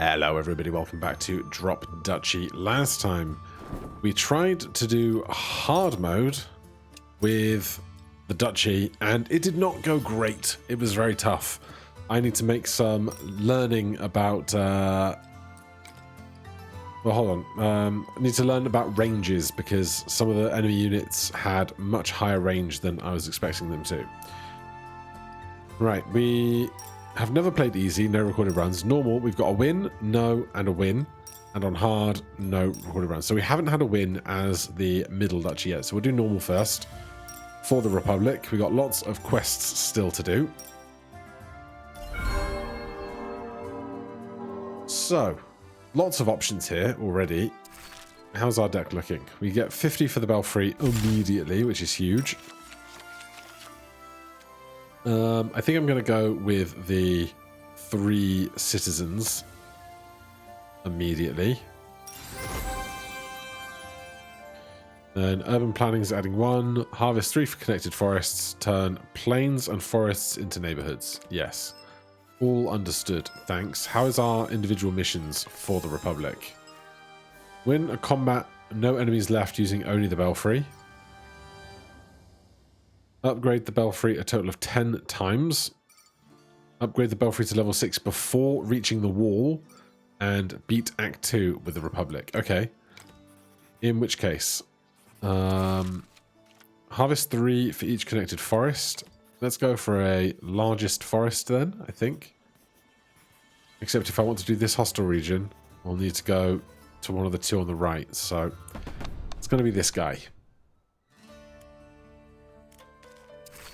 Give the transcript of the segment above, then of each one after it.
Hello everybody, welcome back to Drop Duchy. Last time we tried to do hard mode with the Duchy and it did not go great. It was very tough. I need to make some learning about well, hold on. I need to learn about ranges because some of the enemy units had much higher range than I was expecting them to. Right, we have never played easy, no recorded runs. Normal, we've got a win, no, and a win. And on hard, no recorded runs. So we haven't had a win as the middle Duchy yet. So we'll do normal first for the Republic. We've got lots of quests still to do. So, lots of options here already. How's our deck looking? We get 50 for the Belfry immediately, which is huge. I think I'm going to go with the 3 citizens immediately. Then urban planning is adding 1. Harvest 3 for connected forests. Turn plains and forests into neighborhoods. Yes. All understood. Thanks. How is our individual missions for the Republic? Win a combat. No enemies left using only the Belfry. Upgrade the Belfry a total of 10 times. Upgrade the Belfry to level 6 before reaching the wall. And beat Act 2 with the Republic. Okay. In which case, harvest 3 for each connected forest. Let's go for a largest forest then, I think. Except if I want to do this hostile region, I'll need to go to one of the 2 on the right. So it's going to be this guy.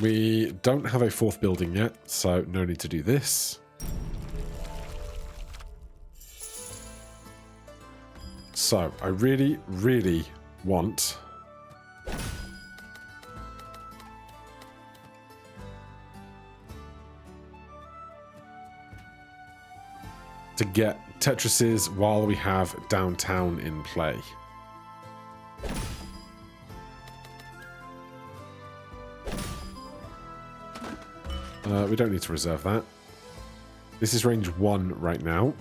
We don't have a 4th building yet, so no need to do this. So, I really, really want to get Tetrises while we have downtown in play. We don't need to reserve that. This is range 1 right now.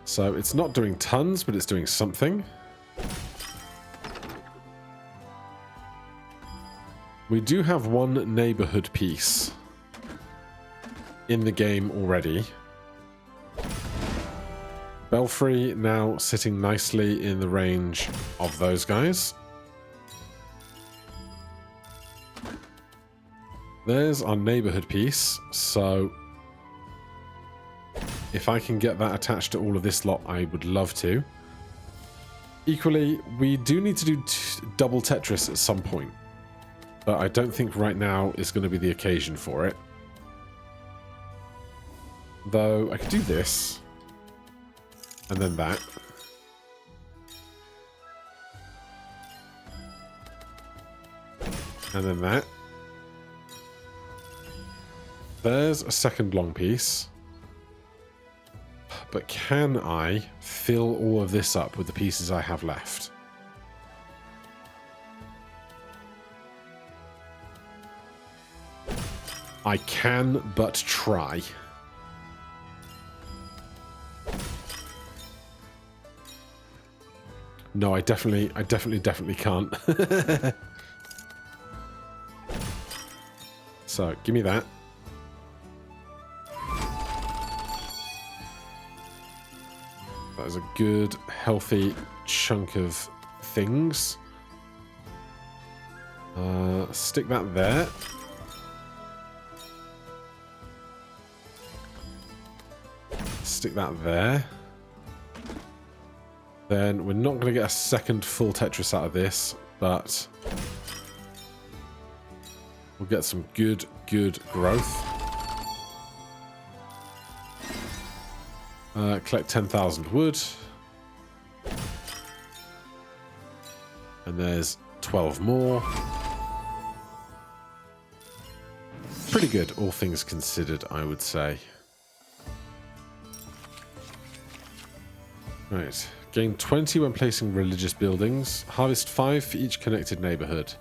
So it's not doing tons, but it's doing something. We do have 1 neighborhood piece in the game already. Belfry now sitting nicely in the range of those guys. There's our neighborhood piece, so if I can get that attached to all of this lot, I would love to. Equally, we do need to do double Tetris at some point, but I don't think right now is going to be the occasion for it. Though I could do this. And then that. And then that. There's a second long piece. But can I fill all of this up with the pieces I have left? I can but try. No, I definitely can't. So, give me that. That is a good, healthy chunk of things. Stick that there. Stick that there. Then we're not going to get a second full Tetris out of this, but we'll get some good growth. Collect 10,000 wood. And there's 12 more. Pretty good, all things considered, I would say. Right. Gain 20 when placing religious buildings. Harvest 5 for each connected neighborhood.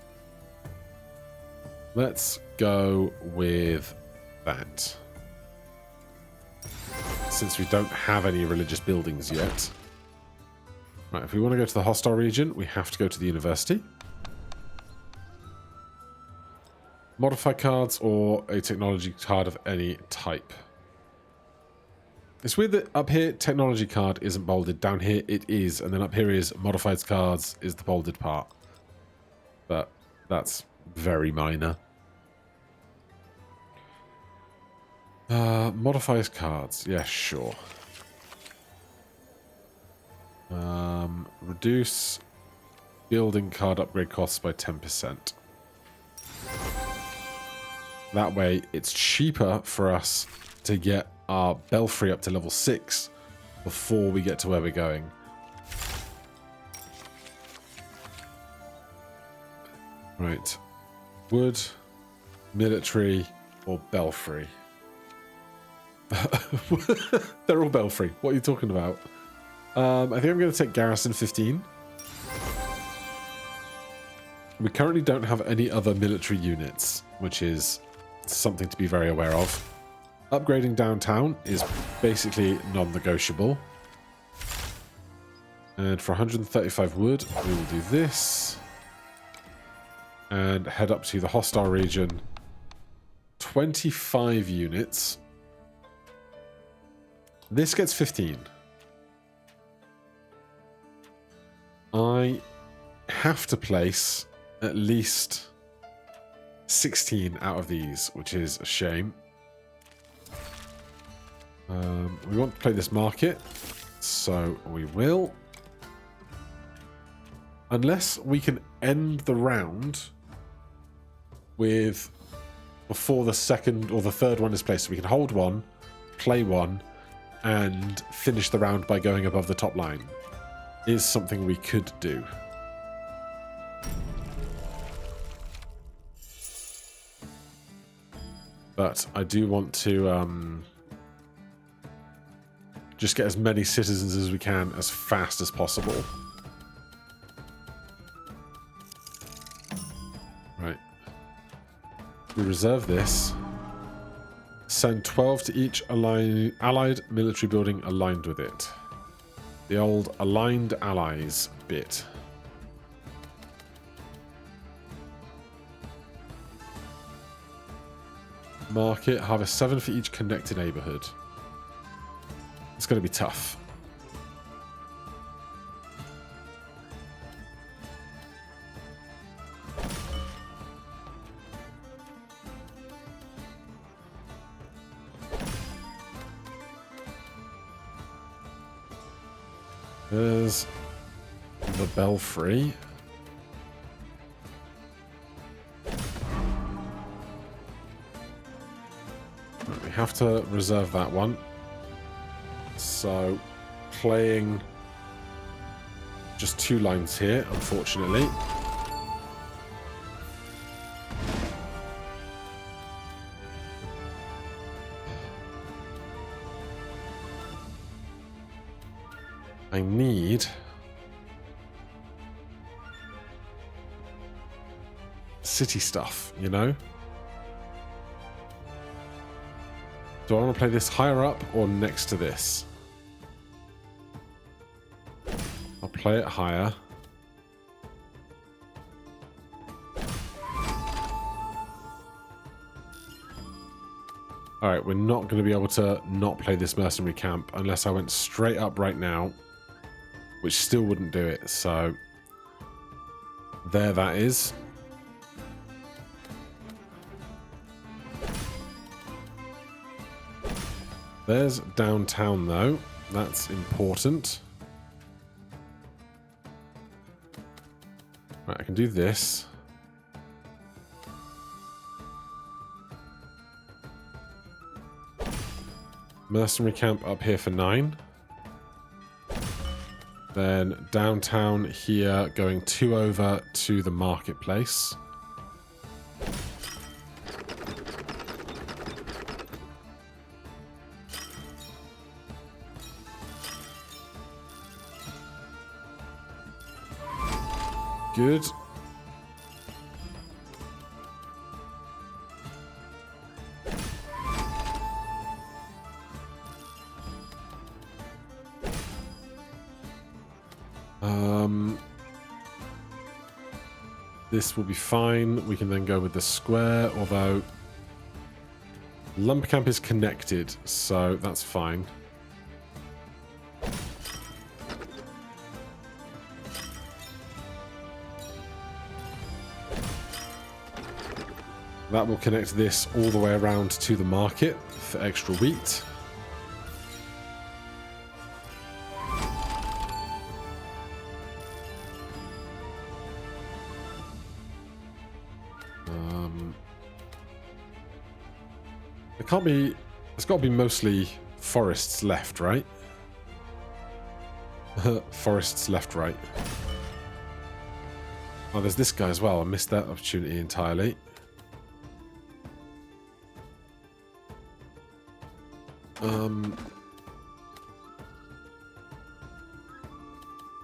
Let's go with that. Since we don't have any religious buildings yet. Right, if we want to go to the hostile region, we have to go to the university. Modify cards or a technology card of any type. It's weird that up here, technology card isn't bolded. Down here, it is. And then up here is modified cards is the bolded part. But that's very minor. Modifies cards. Yeah, sure. Reduce building card upgrade costs by 10%. That way, it's cheaper for us to get our Belfry up to level 6 before we get to where we're going. Right. Wood, military, or Belfry? They're all Belfry. What are you talking about? I think I'm going to take Garrison 15. We currently don't have any other military units, which is something to be very aware of. Upgrading downtown is basically non-negotiable. And for 135 wood, we will do this. And head up to the hostile region. 25 units. This gets 15. I have to place at least 16 out of these, which is a shame. We want to play this market, so we will. Unless we can end the round with before the second or the third one is placed. So we can hold one, play one, and finish the round by going above the top line. Is something we could do. But I do want to just get as many citizens as we can as fast as possible. Right. We reserve this. Send 12 to each allied military building aligned with it. The old aligned allies bit. Market, harvest 7 for each connected neighborhood. It's going to be tough. There's the Belfry. Right, we have to reserve that one. So, playing just 2 lines here, unfortunately. I need city stuff, you know? Do I want to play this higher up or next to this? I'll play it higher. Alright, we're not going to be able to not play this mercenary camp unless I went straight up right now. Which still wouldn't do it, so there that is. There's downtown though, that's important. Right, I can do this. Mercenary camp up here for 9. Then downtown here, going 2 over to the marketplace. Good. This will be fine. We can then go with the square, although lumber camp is connected, so that's fine. That will connect this all the way around to the market for extra wheat. It can't be... It's got to be mostly forests left, right? Forests left, right. Oh, there's this guy as well. I missed that opportunity entirely. I'm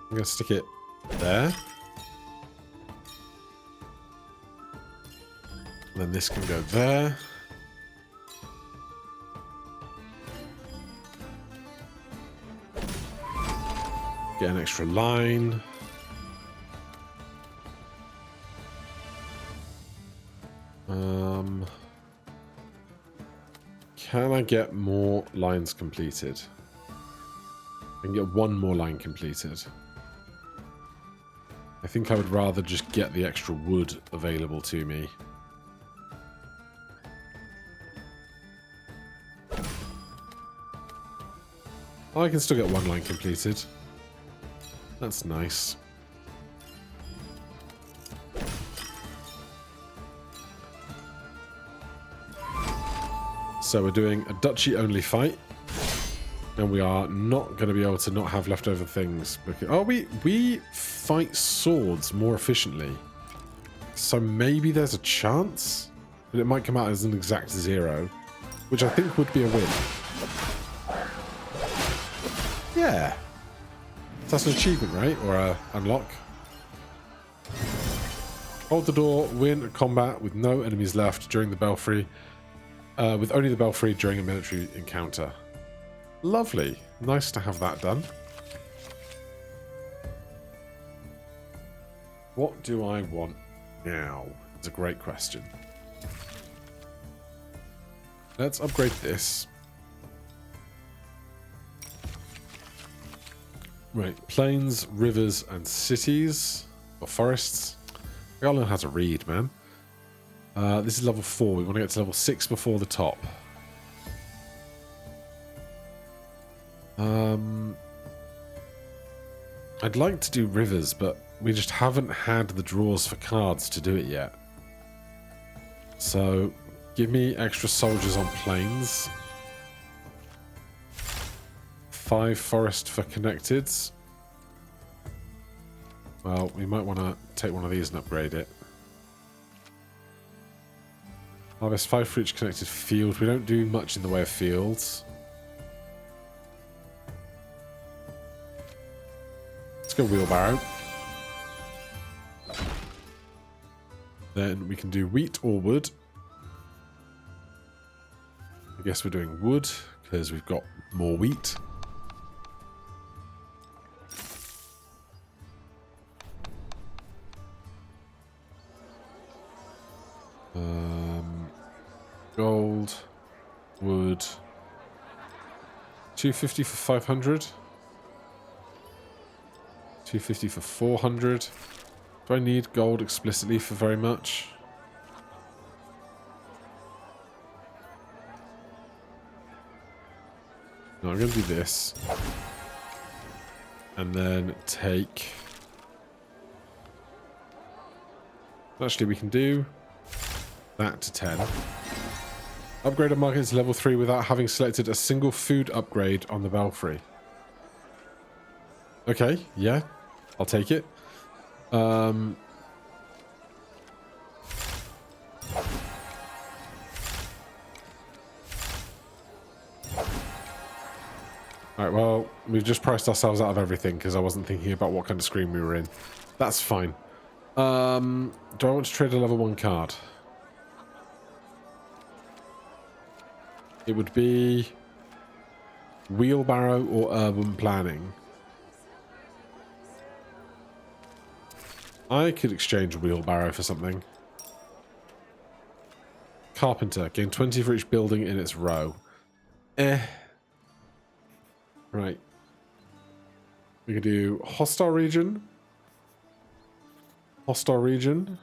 going to stick it there. And then this can go there. Get an extra line. Can I get more lines completed? I can get one more line completed. I think I would rather just get the extra wood available to me. Oh, I can still get one line completed. That's nice. So we're doing a Duchy only fight, and we are not going to be able to not have leftover things. Because, oh, we fight swords more efficiently, so maybe there's a chance, but it might come out as an exact 0, which I think would be a win. Yeah, that's an achievement, right, or a unlock. Hold the door, win a combat with no enemies left during the Belfry. With only the Belfry during a military encounter. Lovely. Nice to have that done. What do I want now? It's a great question. Let's upgrade this. Right. Plains, rivers, and cities. Or forests. I gotta learn how to read, man. This is level 4. We want to get to level 6 before the top. I'd like to do rivers, but we just haven't had the draws for cards to do it yet. So, give me extra soldiers on plains. 5 forest for connecteds. Well, we might want to take one of these and upgrade it. Harvest 5 for each connected field. We don't do much in the way of fields. Let's go wheelbarrow. Then we can do wheat or wood. I guess we're doing wood because we've got more wheat. Gold, wood, 250 for 500, 250 for 400. Do I need gold explicitly for very much? No, I'm going to do this. And then take... Actually, we can do that to 10. Upgrade a market to level 3 without having selected a single food upgrade on the Belfry. Okay, yeah. I'll take it. Alright, well, we've just priced ourselves out of everything because I wasn't thinking about what kind of screen we were in. That's fine. Do I want to trade a level 1 card? It would be wheelbarrow or urban planning. I could exchange a wheelbarrow for something. Carpenter. Gain 20 for each building in its row. Right. We can do hostile region. Hostile region.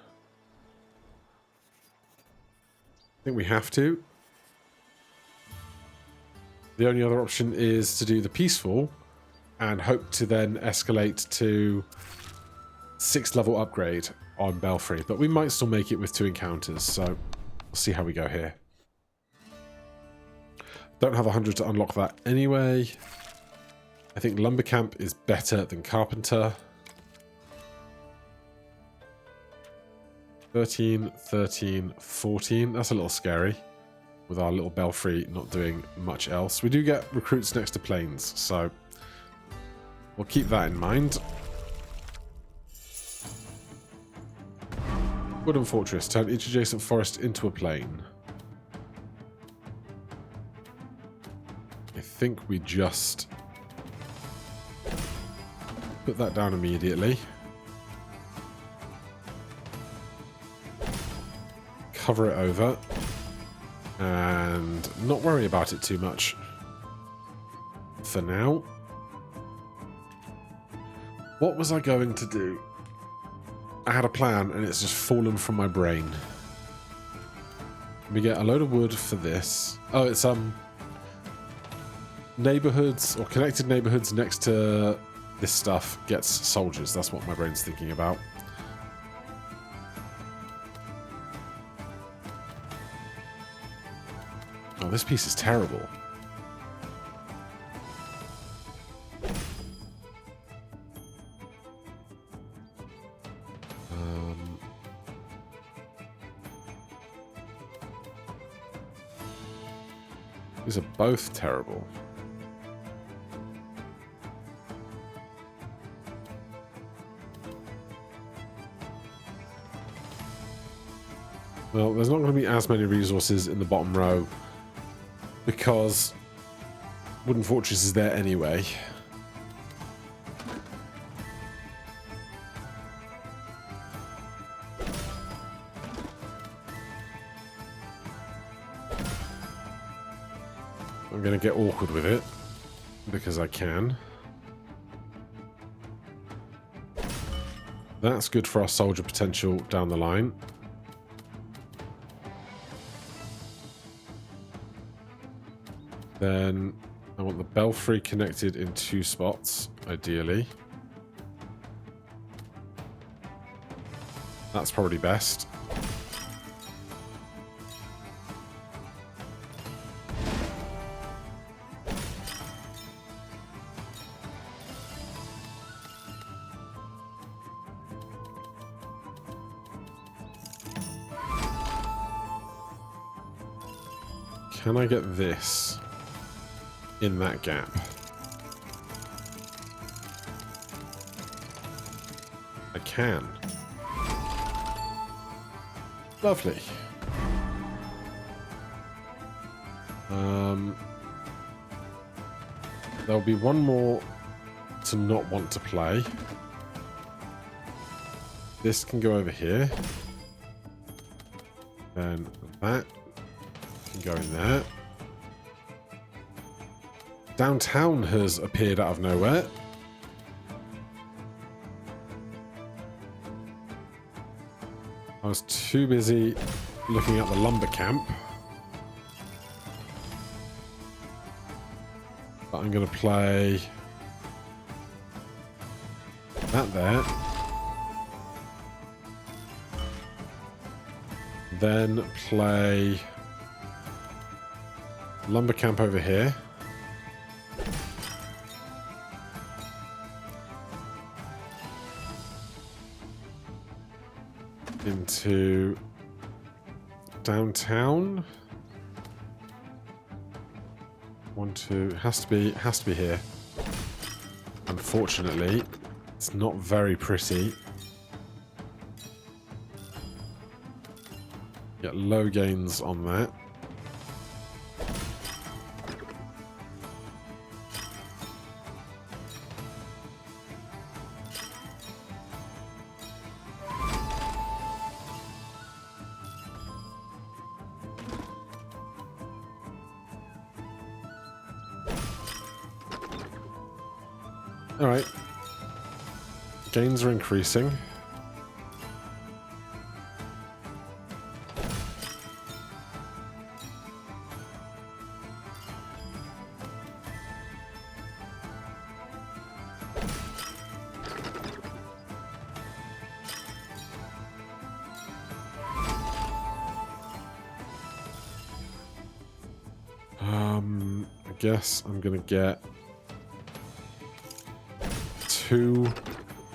I think we have to. The only other option is to do the peaceful and hope to then escalate to 6th level upgrade on Belfry. But we might still make it with 2 encounters, so we'll see how we go here. Don't have 100 to unlock that anyway. I think Lumber Camp is better than Carpenter. 13, 13, 14. That's a little scary with our little Belfry not doing much else. We do get recruits next to plains, so we'll keep that in mind. Wooden Fortress. Turn each adjacent forest into a plain. I think we just put that down immediately. Cover it over. And not worry about it too much. For now. What was I going to do? I had a plan and it's just fallen from my brain. We get a load of wood for this. Oh, it's neighborhoods or connected neighborhoods next to this stuff gets soldiers. That's what my brain's thinking about. Oh, this piece is terrible. These are both terrible. Well, there's not going to be as many resources in the bottom row because Wooden Fortress is there anyway. I'm going to get awkward with it because I can. That's good for our soldier potential down the line. Then I want the Belfry connected in 2 spots, ideally. That's probably best. Can I get this in that gap? I can. Lovely. There'll be one more to not want to play. This can go over here. Then that can go in there. Downtown has appeared out of nowhere. I was too busy looking at the lumber camp. But I'm going to play that there. Then play lumber camp over here. Into downtown. 1, 2, has to be here. Unfortunately, it's not very pretty. Get low gains on that. Alright. Gains are increasing. I guess I'm gonna get 2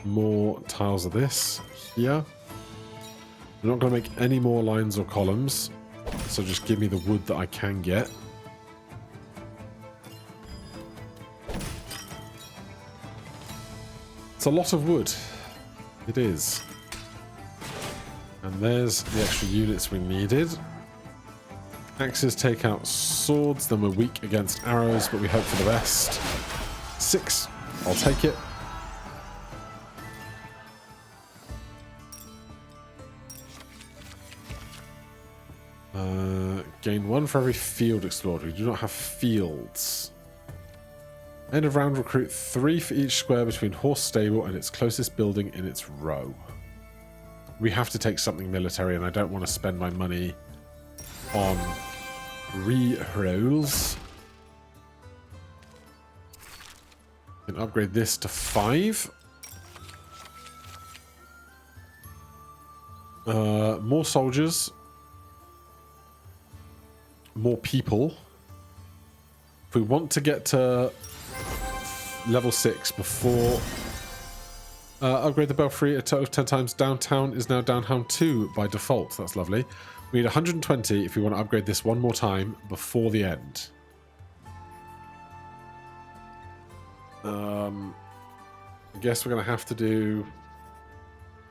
more tiles of this here. I'm not gonna make any more lines or columns, so just give me the wood that I can get. It's a lot of wood. It is. And there's the extra units we needed. Axes take out swords, then we're weak against arrows, but we hope for the best. 6. I'll take it. Gain 1 for every field explored. We do not have fields. End of round, recruit 3 for each square between horse stable and its closest building in its row. We have to take something military, and I don't want to spend my money on re-rolls. Can upgrade this to 5. More soldiers. More people. If we want to get to level 6 before... upgrade the Belfry a total of 10 times. Downtown is now downtown 2 by default. That's lovely. We need 120 if we want to upgrade this one more time before the end. I guess we're going to have to do...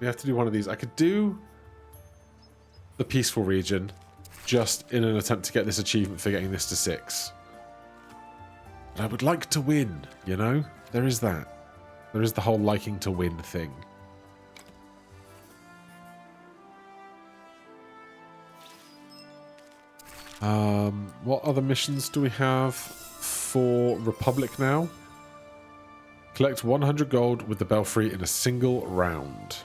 We have to do one of these. I could do the peaceful region just in an attempt to get this achievement for getting this to 6. But I would like to win, you know? There is that. There is the whole liking to win thing. What other missions do we have for Republic now? Collect 100 gold with the Belfry in a single round.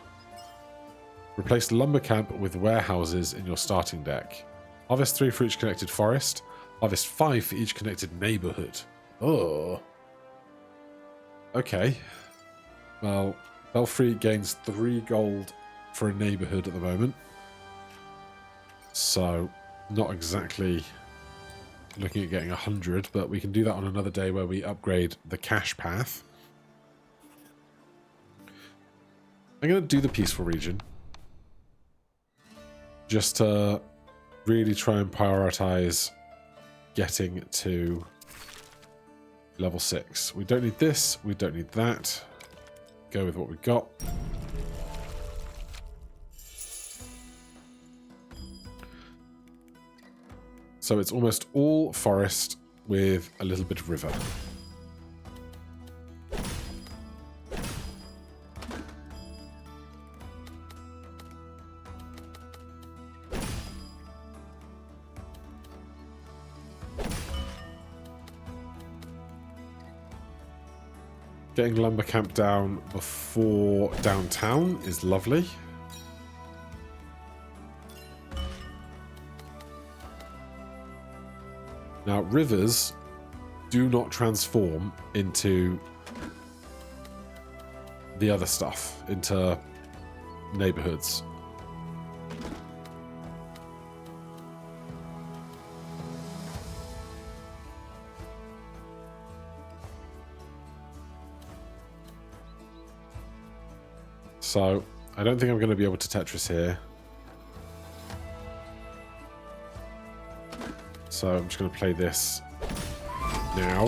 Replace lumber camp with warehouses in your starting deck. Harvest 3 for each connected forest. Harvest 5 for each connected neighborhood. Oh. Okay. Well, Belfry gains 3 gold for a neighborhood at the moment. So, not exactly looking at getting 100, but we can do that on another day where we upgrade the cash path. I'm going to do the peaceful region. Just to really try and prioritize getting to level 6. We don't need this. We don't need that. Go with what we've got. So it's almost all forest with a little bit of river. Getting lumber camp down before downtown is lovely. Now, rivers do not transform into the other stuff, into neighborhoods. So, I don't think I'm going to be able to Tetris here. So I'm just going to play this now.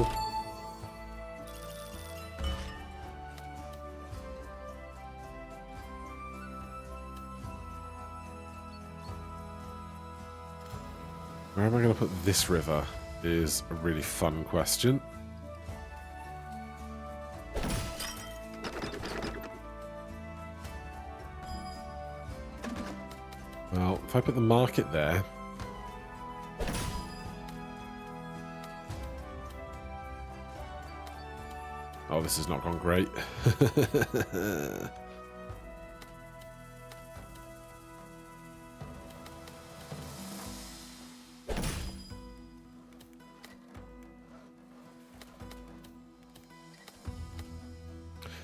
Where am I going to put this river is a really fun question. Well, if I put the market there... Oh, this has not gone great.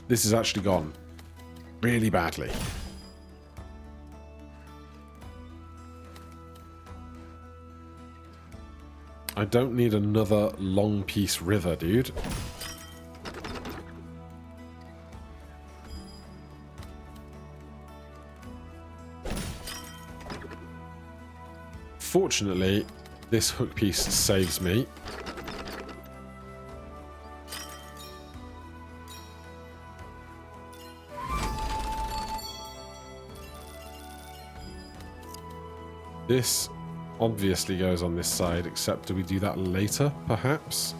This has actually gone really badly. I don't need another long piece river, dude. Fortunately, this hook piece saves me. This obviously goes on this side, except do we do that later, perhaps?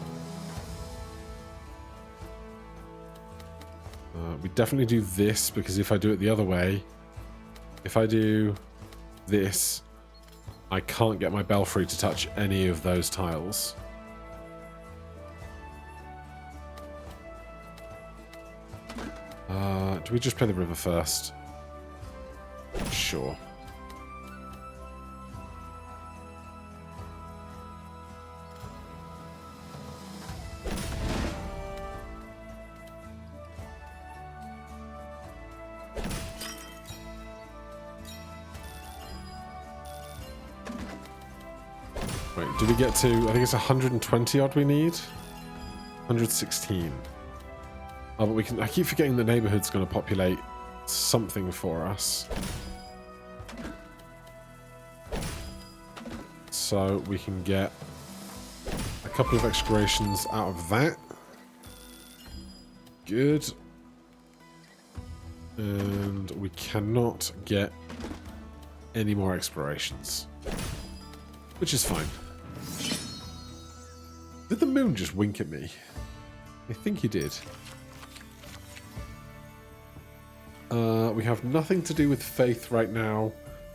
We definitely do this, because if I do it the other way, if I do this, I can't get my Belfry to touch any of those tiles. Do we just play the river first? Sure. Wait, do we get to... I think it's 120 odd we need? 116. Oh, but we can... I keep forgetting the neighborhood's going to populate something for us. So we can get a couple of excavations out of that. Good. And we cannot get any more explorations. Which is fine. Did the moon just wink at me? I think he did. We have nothing to do with faith right now.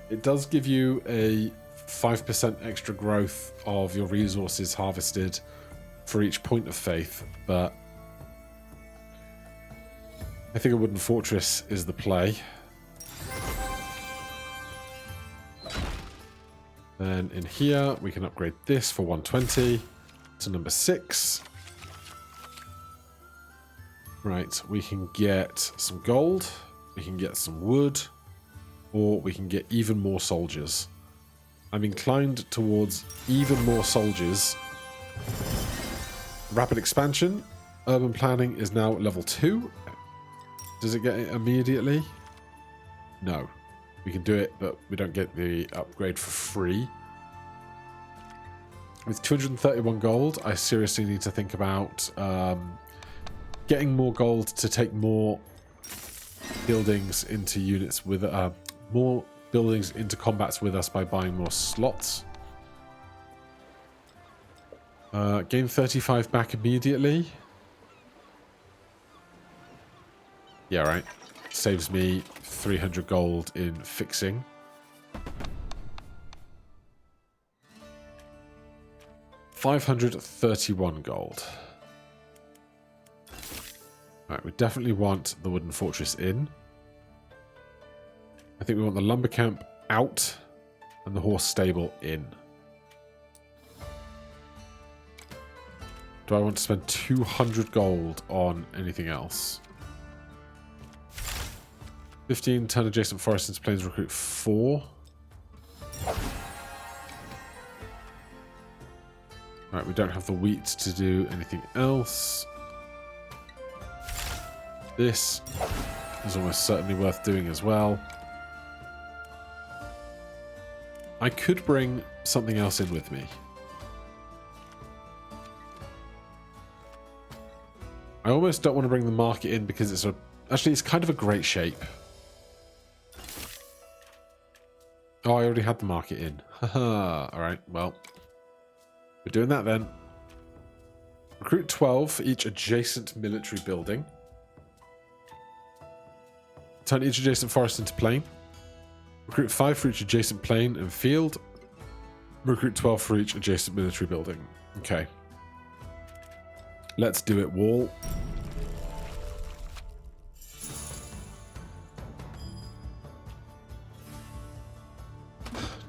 It does give you a 5% extra growth of your resources harvested for each point of faith, but I think a wooden fortress is the play. Then in here, we can upgrade this for 120 to number 6. Right, we can get some gold, we can get some wood, or we can get even more soldiers. I'm inclined towards even more soldiers. Rapid expansion. Urban planning is now level 2. Does it get it immediately? No. We can do it, but we don't get the upgrade for free. With 231 gold, I seriously need to think about getting more gold to take more buildings into units with more buildings into combats with us by buying more slots. Gain 35 back immediately. Yeah, right. Saves me 300 gold in fixing. $531 gold. Alright, we definitely want the wooden fortress in. I think we want the lumber camp out and the horse stable in. Do I want to spend 200 gold on anything else? 15, turn adjacent forests into plains, recruit 4. Alright, we don't have the wheat to do anything else. This is almost certainly worth doing as well. I could bring something else in with me. I almost don't want to bring the market in because it's actually it's kind of a great shape. Oh, I already had the market in. Haha. Alright, well. We're doing that then. Recruit 12 for each adjacent military building. Turn each adjacent forest into plain. Recruit 5 for each adjacent plain and field. Recruit 12 for each adjacent military building. Okay. Let's do it, wall.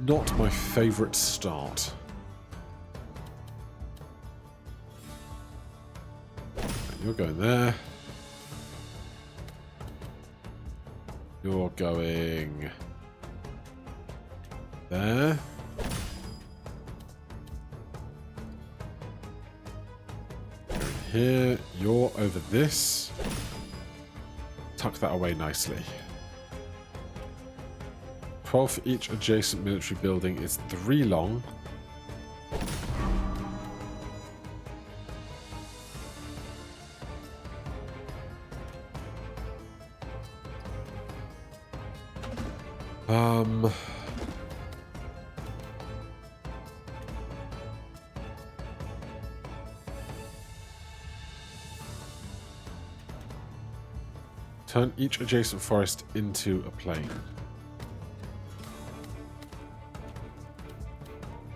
not my favourite start. You're going there. You're going there. You're in here. You're over this. Tuck that away nicely. 12 for each adjacent military building is 3 long. Turn each adjacent forest into a plain.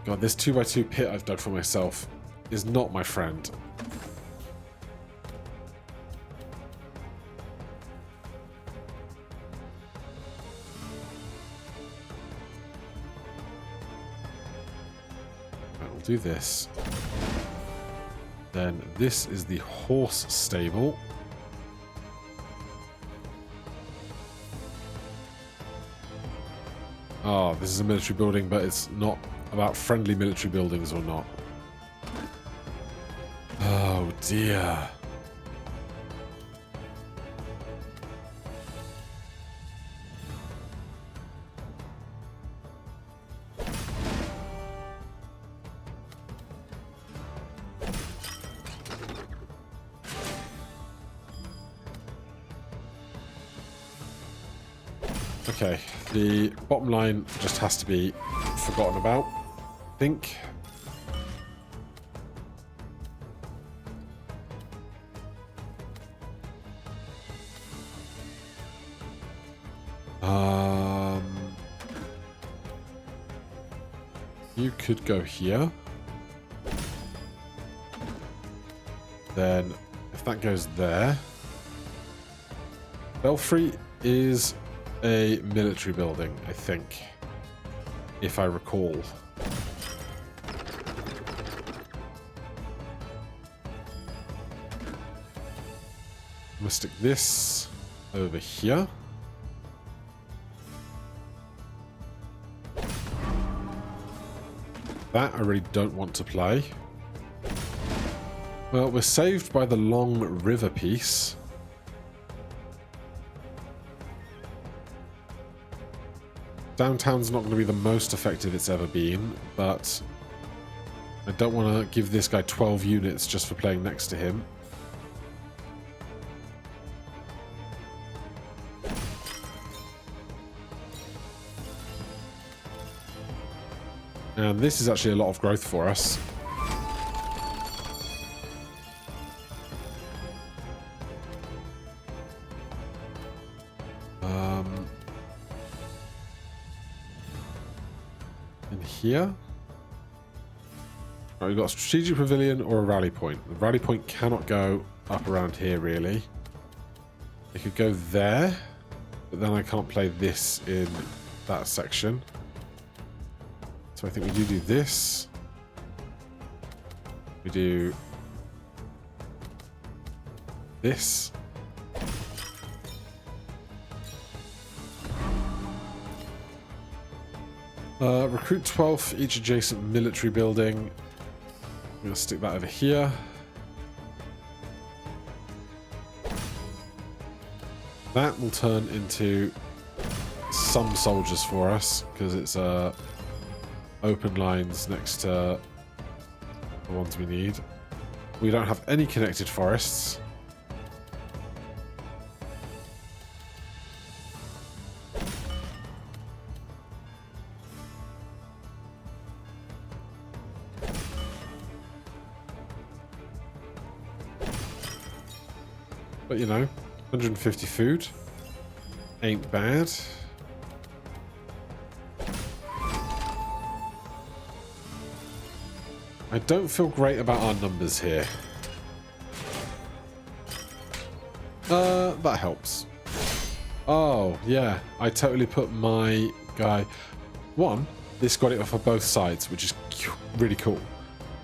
God, this 2x2 pit I've dug for myself is not my friend. Right, we'll do this. Then this is the horse stable. Oh, this is a military building, but it's not about friendly military buildings or not. Oh dear. Okay, the bottom line just has to be forgotten about, I think. You could go here. Then, if that goes there, Belfry is a military building, I think, if I recall. I'm gonna stick this over here. That I really don't want to play. Well, we're saved by the long river piece. Downtown's not going to be the most effective it's ever been, but I don't want to give this guy 12 units just for playing next to him. And this is actually a lot of growth for us. Here. Right, we've got a strategic pavilion or a rally point. The rally point cannot go up around here, really. It could go there, but then I can't play this in that section. So I think we do this. We do this. Recruit 12 for each adjacent military building. I'm going to stick that over here. That will turn into some soldiers for us, because it's open lines next to the ones we need. We don't have any connected forests. But, you know, 150 food ain't bad. I don't feel great about our numbers here. That helps. Oh, yeah. I totally put my guy... One, This got it for both sides, which is really cool.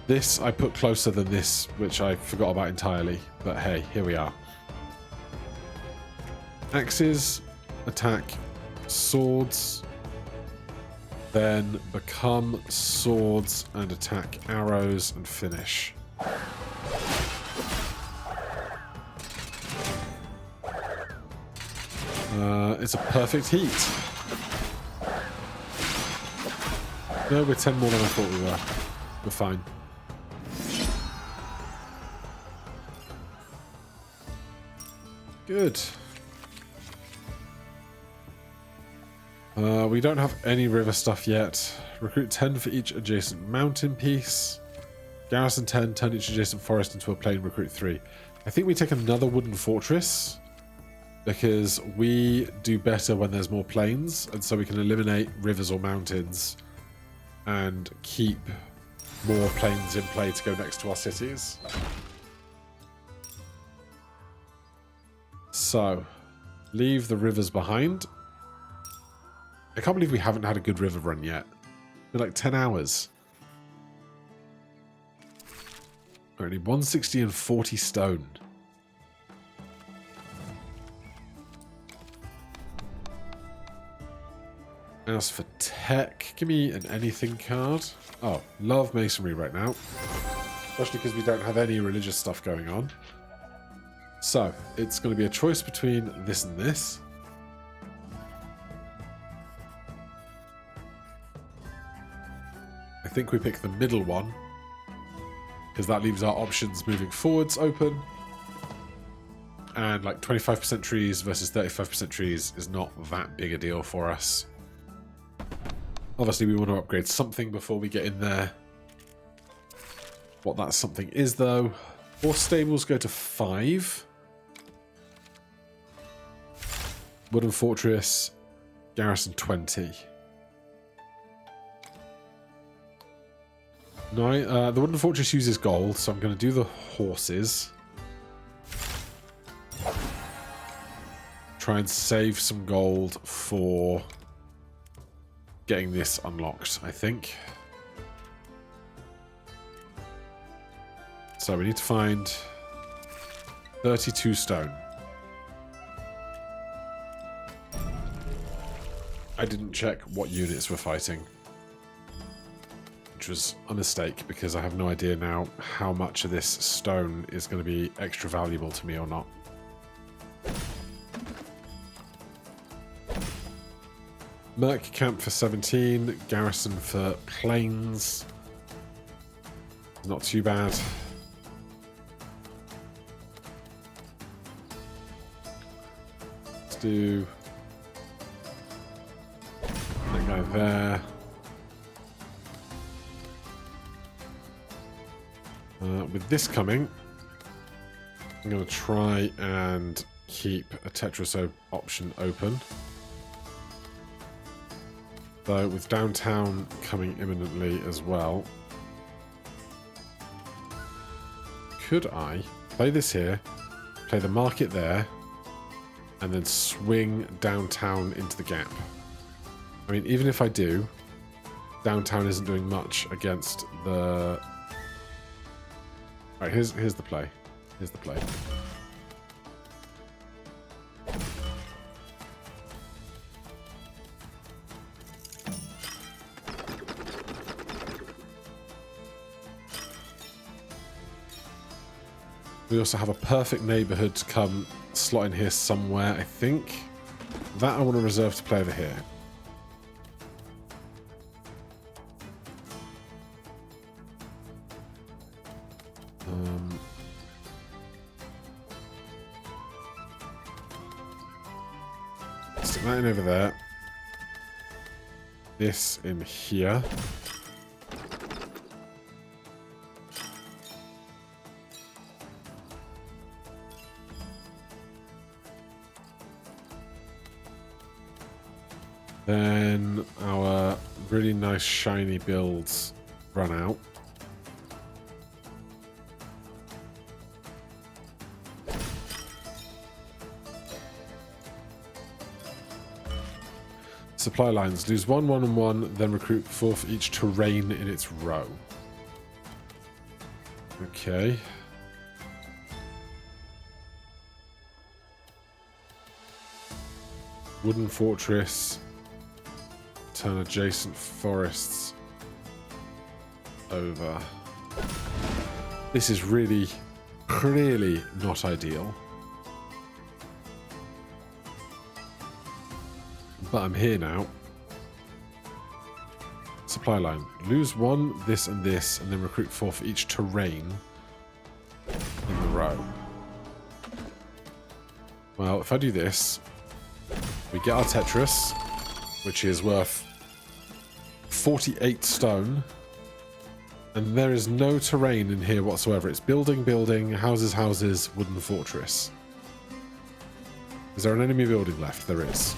This I put closer than this, which I forgot about entirely. But hey, here we are. Axes, attack, swords, then become swords and attack arrows and finish. It's a perfect heat. No, we're 10 more than I thought we were. We're fine. Good. We don't have any river stuff yet. Recruit 10 for each adjacent mountain piece. Garrison 10, turn each adjacent forest into a plain, recruit 3. I think we take another wooden fortress because we do better when there's more plains, and so we can eliminate rivers or mountains and keep more plains in play to go next to our cities. So, leave the rivers behind. I can't believe we haven't had a good river run yet. It's been like 10 hours. I need 160 and 40 stone. As for tech, give me an anything card. Oh, love masonry right now. Especially because we don't have any religious stuff going on. So, it's going to be a choice between this and this. I think we pick the middle one, because that leaves our options moving forwards open. And like 25% trees versus 35% trees is not that big a deal for us. Obviously, we want to upgrade something before we get in there. What that something is, though. Horse stables go to 5. Wooden fortress, garrison 20. No, the wooden fortress uses gold, so I'm going to do the horses. Try and save some gold for getting this unlocked, I think. So we need to find 32 stone. I didn't check what units we're fighting, which was a mistake because I have no idea now how much of this stone is going to be extra valuable to me or not. Merc camp for 17, garrison for plains. Not too bad. Let's do that guy there. With this coming, I'm going to try and keep a Tetris option open. Though with downtown coming imminently as well, could I play this here, play the market there, and then swing downtown into the gap? I mean, even if I do, downtown isn't doing much against the... Right, here's the play. Here's the play. We also have a perfect neighborhood to come slot in here somewhere, I think. That I want to reserve to play over here. Stick that in over there. This in here. Then our really nice shiny builds run out. Supply lines. Lose 1, 1, and 1, then recruit 4 for each terrain in its row. Okay. Wooden fortress. Turn adjacent forests over. This is really not ideal. But I'm here now. Supply line. Lose 1, this, and this, and then recruit 4 for each terrain in the row. Well, if I do this, we get our Tetris, which is worth 48 stone. And there is no terrain in here whatsoever. It's building, building, houses, houses, wooden fortress. Is there an enemy building left? There is.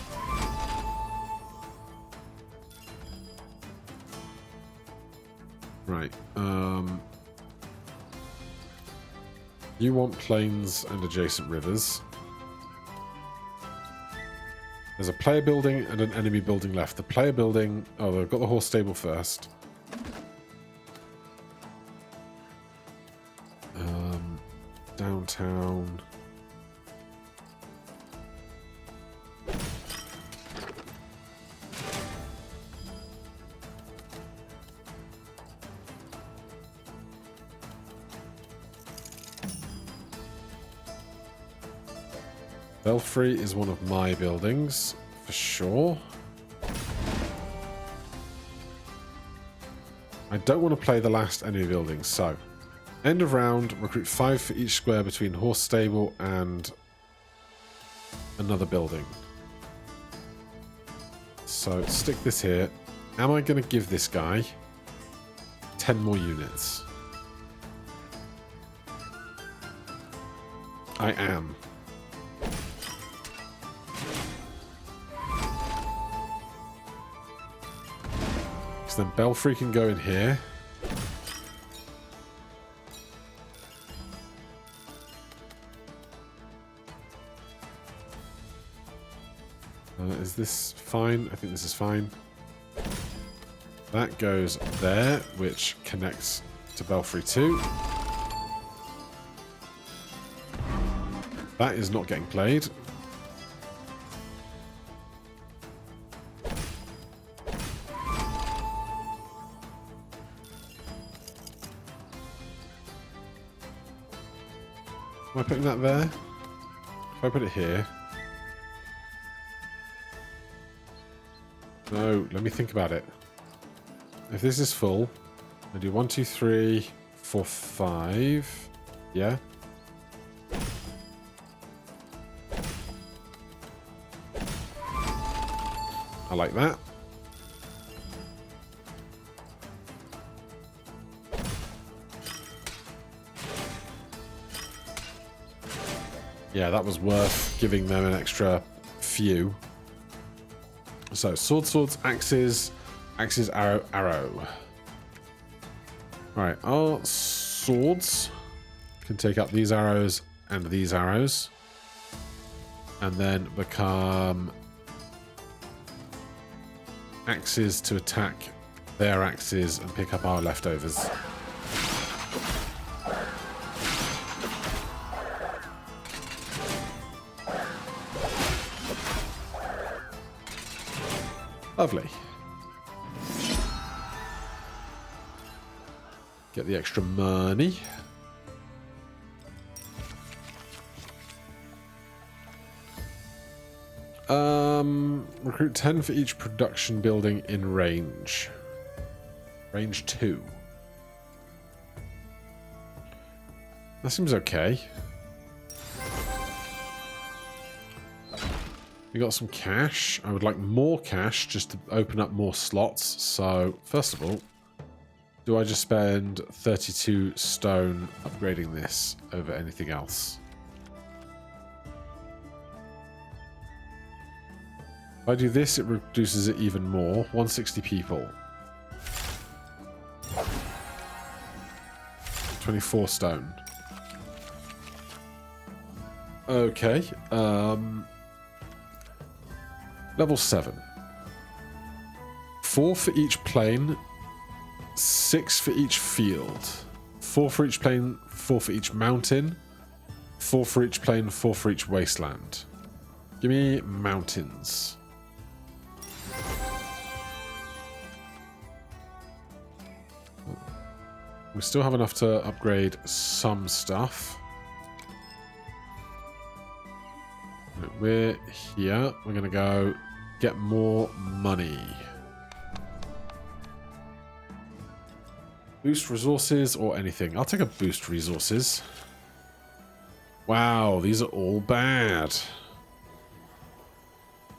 Right. You want plains and adjacent rivers. There's a player building and an enemy building left. The player building... Oh, they've got the horse stable first. Downtown. Belfry is one of my buildings, for sure. I don't want to play the last enemy building, so... End of round, recruit 5 for each square between horse stable and another building. So, stick this here. Am I going to give this guy 10 more units? I am. So then Belfry can go in here. Is this fine? I think this is fine. That goes there, which connects to Belfry 2. That is not getting played. Am I putting that there? If I put it here... No, let me think about it. If this is full, I do 1, 2, 3, 4, 5. Yeah. I like that. Yeah, that was worth giving them an extra few. So, swords, axes, arrow, arrow. Alright, our swords can take up these arrows and these arrows. And then become axes to attack their axes and pick up our leftovers. Lovely. Get the extra money. Recruit 10 for each production building in range. Range 2. That seems okay. We got some cash. I would like more cash just to open up more slots. So, first of all, do I just spend 32 stone upgrading this over anything else? If I do this, it reduces it even more. 160 people. 24 stone. Okay. Level 7. 4 for each plane, 6 for each field, 4 for each plane, 4 for each mountain, 4 for each plane, 4 for each wasteland. Give me mountains. We still have enough to upgrade some stuff. We're here. We're going to go get more money. Boost resources or anything. I'll take a boost resources. Wow, these are all bad.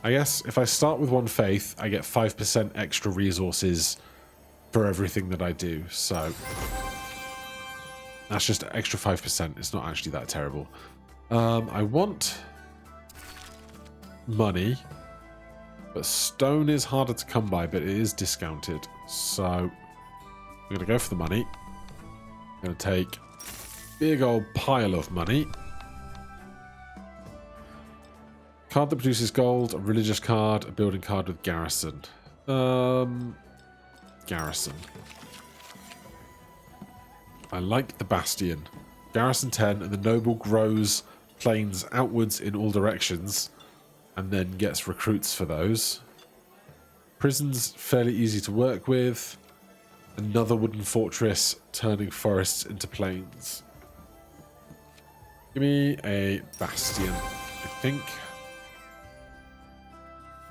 I guess if I start with 1 faith, I get 5% extra resources for everything that I do. So that's just extra 5%. It's not actually that terrible. I want money, but stone is harder to come by, but it is discounted. So I'm going to go for the money. I'm going to take a big old pile of money. Card that produces gold, a religious card, a building card with garrison. Garrison. I like the bastion. Garrison 10, and the noble grows planes outwards in all directions, and then gets recruits for those. Prison's fairly easy to work with. Another wooden fortress, turning forests into plains. Give me a bastion, I think.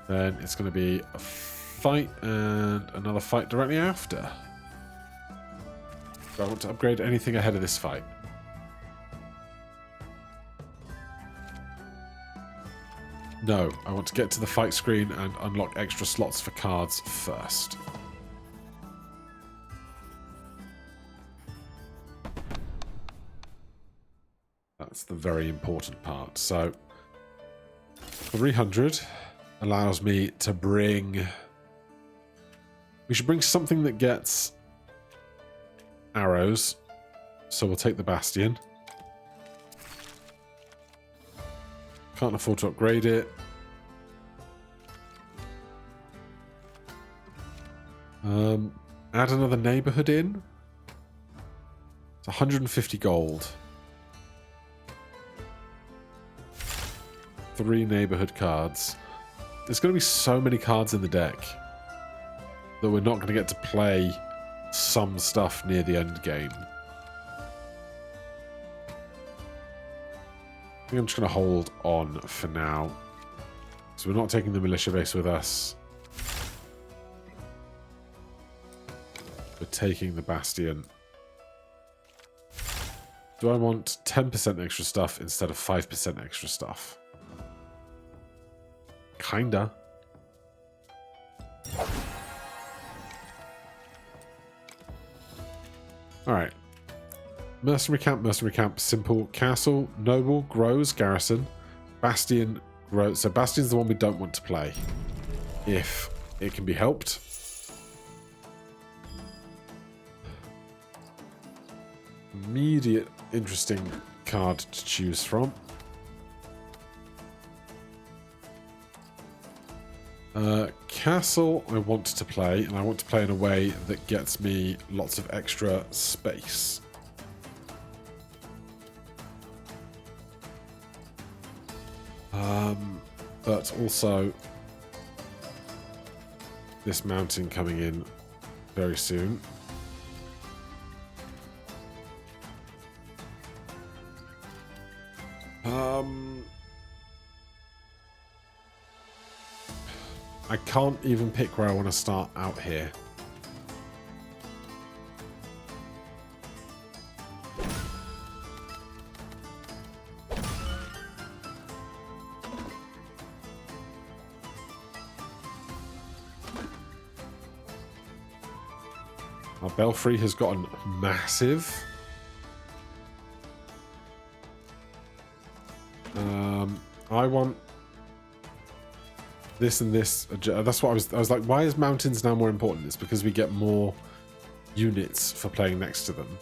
Then it's going to be a fight and another fight directly after. Do I want to upgrade anything ahead of this fight? No, I want to get to the fight screen and unlock extra slots for cards first. That's the very important part. So 300 allows me to bring... We should bring something that gets arrows. So we'll take the bastion. Can't afford to upgrade it. Add another neighborhood in. It's 150 gold. 3 neighborhood cards. There's going to be so many cards in the deck that we're not going to get to play some stuff near the end game. I think I'm just going to hold on for now. So we're not taking the militia base with us. We're taking the bastion. Do I want 10% extra stuff instead of 5% extra stuff? Kinda. Alright. Mercenary camp, simple. Castle, noble, grows, garrison. Bastion, grows. So bastion's the one we don't want to play. If it can be helped. Immediate interesting card to choose from. Castle I want to play, and I want to play in a way that gets me lots of extra space. But also this mountain coming in very soon. I can't even pick where I want to start out here. Our Belfry has gotten massive. I want this and this. That's what I was like, why is mountains now more important? It's because we get more units for playing next to them.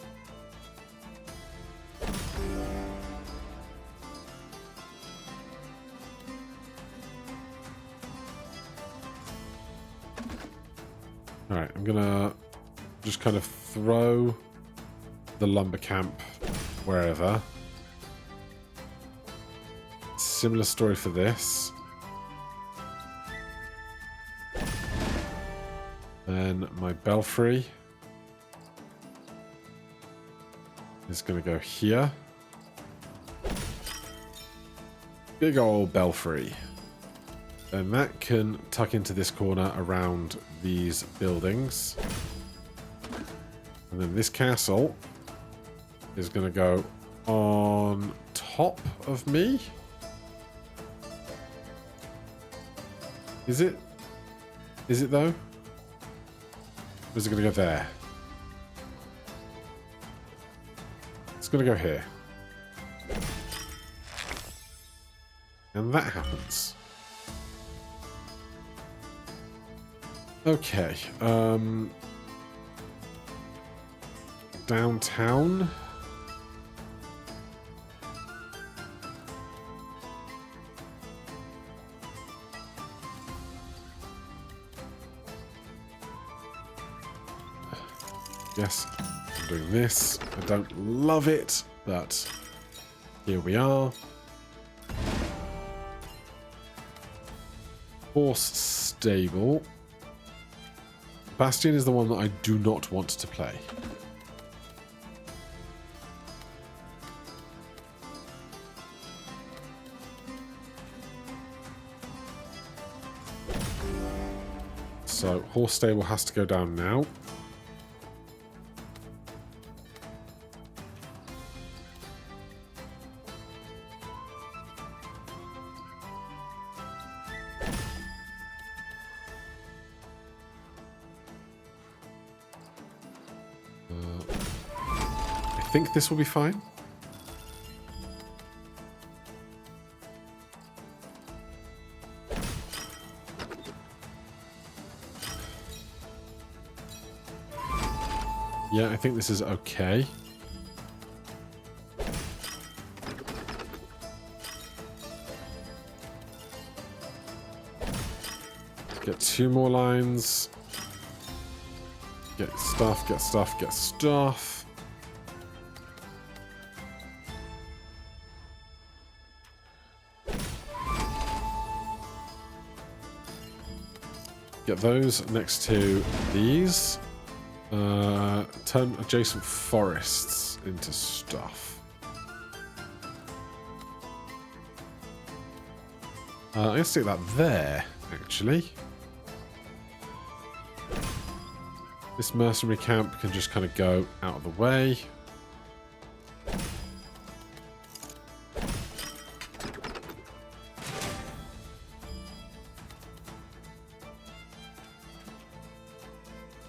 Alright, I'm gonna just kind of throw the lumber camp wherever. Similar story for this. Then my belfry is going to go here. Big old belfry. And that can tuck into this corner around these buildings. And then this castle is going to go on top of me. Is it? Is it though? Or is it going to go there? It's going to go here. And that happens. Okay. Downtown. Yes, I'm doing this. I don't love it, but here we are. Horse stable. Bastion is the one that I do not want to play. So, horse stable has to go down now. I think this will be fine. Yeah, I think this is okay. Get 2 more lines. Get stuff, get stuff, get stuff. Get those next to these. Turn adjacent forests into stuff. I'm going to stick that there, actually. This mercenary camp can just kind of go out of the way.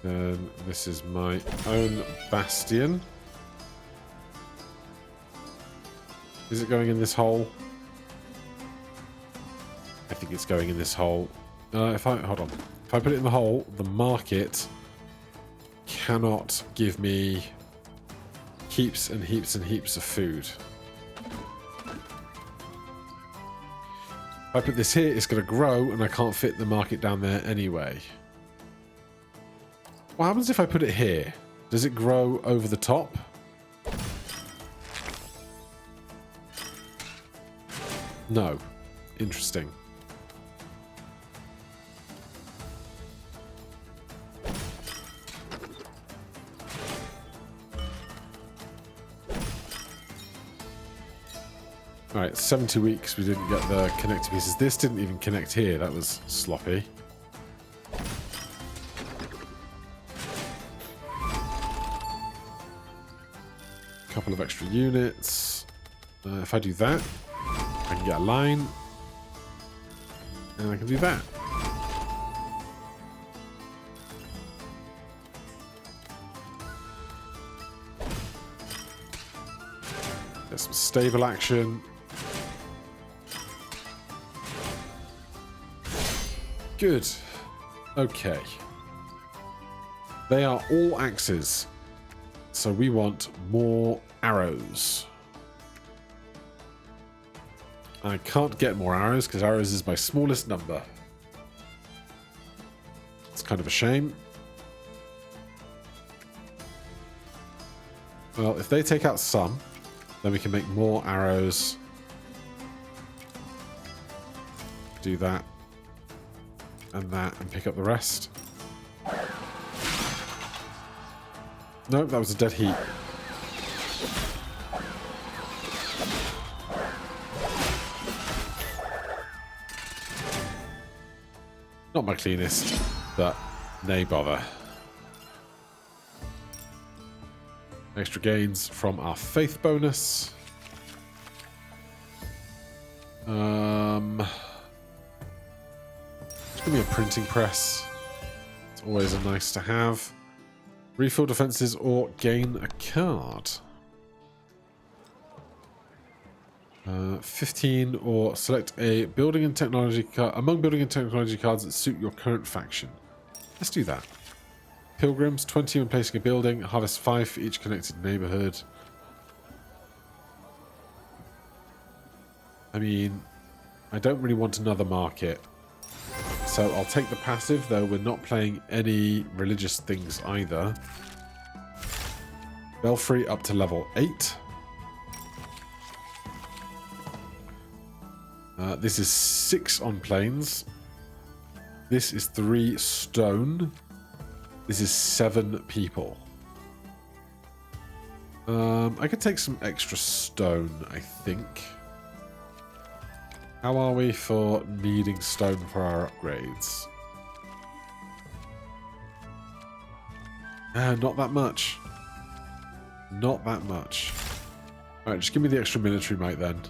Then this is my own bastion. Is it going in this hole? I think it's going in this hole. Hold on. If I put it in the hole, the market cannot give me heaps and heaps and heaps of food. If I put this here, it's going to grow, and I can't fit the market down there anyway. What happens if I put it here? Does it grow over the top? No. Interesting. Alright, 70 weeks we didn't get the connector pieces. This didn't even connect here. That was sloppy. Couple of extra units. If I do that, I can get a line. And I can do that. Get some stable action. Good. Okay. They are all axes. So we want more arrows. I can't get more arrows because arrows is my smallest number. It's kind of a shame. Well, if they take out some, then we can make more arrows. Do that. And that, and pick up the rest. Nope, that was a dead heat. Not my cleanest, but nay bother. Extra gains from our faith bonus. Just give me a printing press. It's always a nice to have. Refill defenses or gain a card. 15 or select a building and technology card among building and technology cards that suit your current faction. Let's do that. Pilgrims, 20 when placing a building. Harvest 5 for each connected neighborhood. I mean, I don't really want another market. So I'll take the passive, though we're not playing any religious things either. Belfry up to level 8. This is 6 on plains. This is 3 stone. This is 7 people. I could take some extra stone, I think. How are we for needing stone for our upgrades? Not that much. Not that much. Alright, just give me the extra military might then.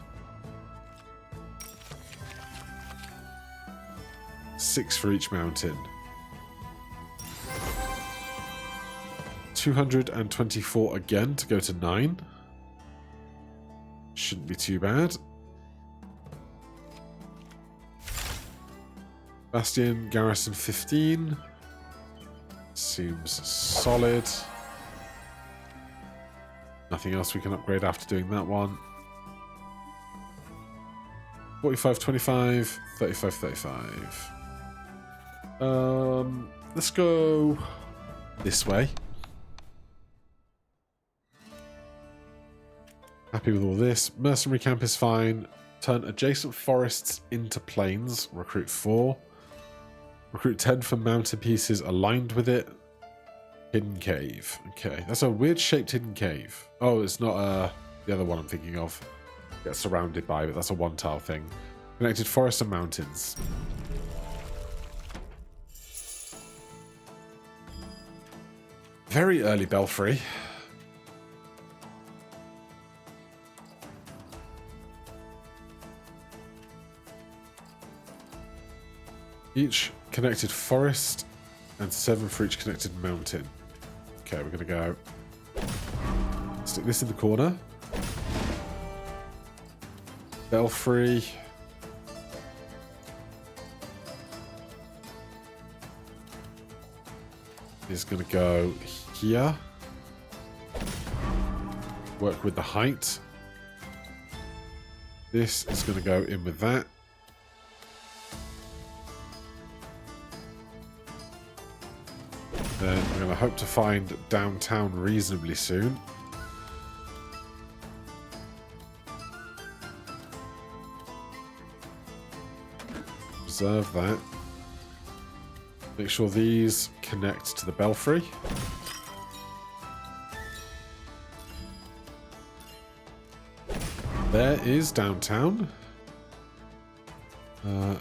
6 for each mountain. 224 again to go to 9. Shouldn't be too bad. Bastion, garrison 15. Seems solid. Nothing else we can upgrade after doing that one. 45, 25, 35, 35. Let's go this way. Happy with all this. Mercenary camp is fine. Turn adjacent forests into plains. Recruit 4. Recruit 10 for mountain pieces aligned with it. Hidden cave. Okay, that's a weird shaped hidden cave. Oh, it's not the other one I'm thinking of. Get surrounded by, but that's a one tile thing. Connected forests and mountains. Very early Belfry. Each connected forest and 7 for each connected mountain. Okay, we're going to go stick this in the corner. Belfry. Is going to go here. Work with the height. This is going to go in with that. Then we're going to hope to find downtown reasonably soon. Reserve that. Make sure these connect to the Belfry. There is downtown.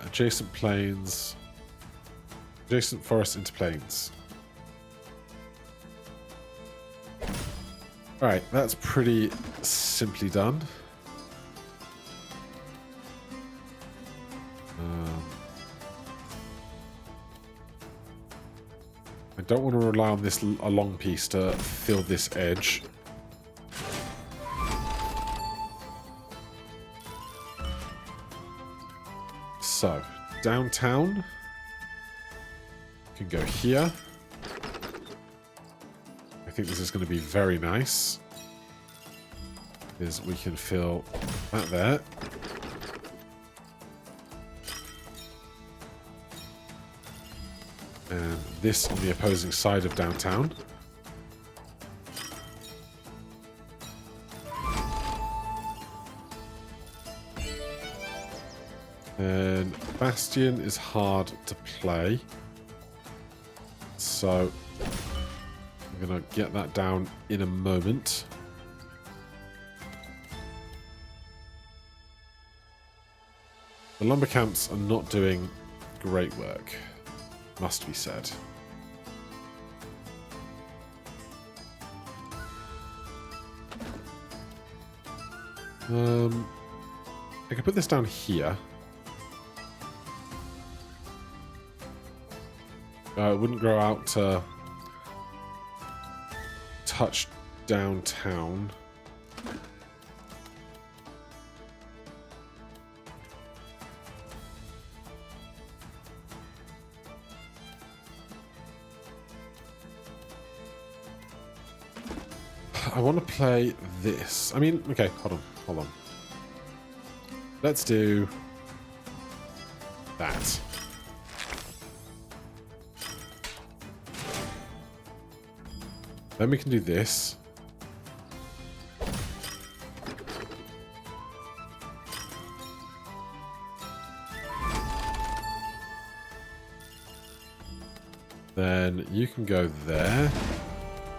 Adjacent plains. Adjacent forest into plains. Alright, that's pretty simply done. I don't want to rely on this a long piece to fill this edge. So, downtown can go here. I think this is going to be very nice. Because we can fill that there. And this on the opposing side of downtown. And Bastion is hard to play. So I'm going to get that down in a moment. The lumber camps are not doing great work, must be said. I could put this down here. It wouldn't grow out to touch downtown. I want to play this. I mean, okay, hold on. Let's do that. Then we can do this. Then you can go there.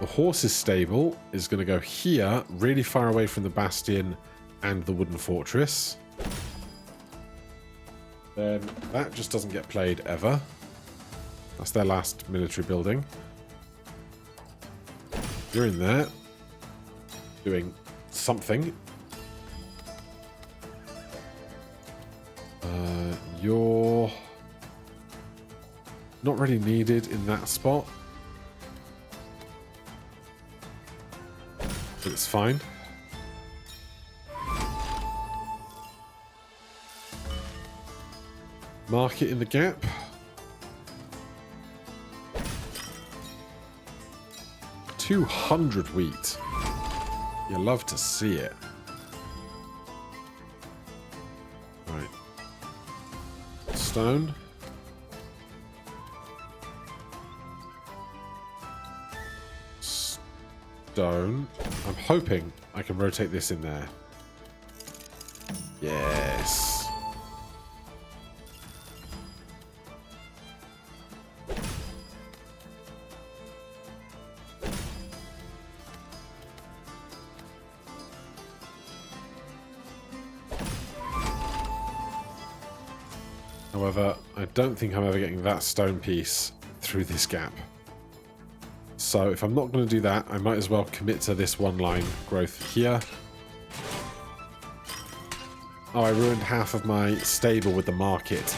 The horse's stable is going to go here, really far away from the bastion and the wooden fortress. Then that just doesn't get played ever. That's their last military building. You're in there, doing something. You're not really needed in that spot. But it's fine. Market in the gap. $200 wheat. You love to see it. Right. Stone. Stone. I'm hoping I can rotate this in there. Yes. However, I don't think I'm ever getting that stone piece through this gap. So if I'm not going to do that, I might as well commit to this one line growth here. Oh, I ruined half of my stable with the market.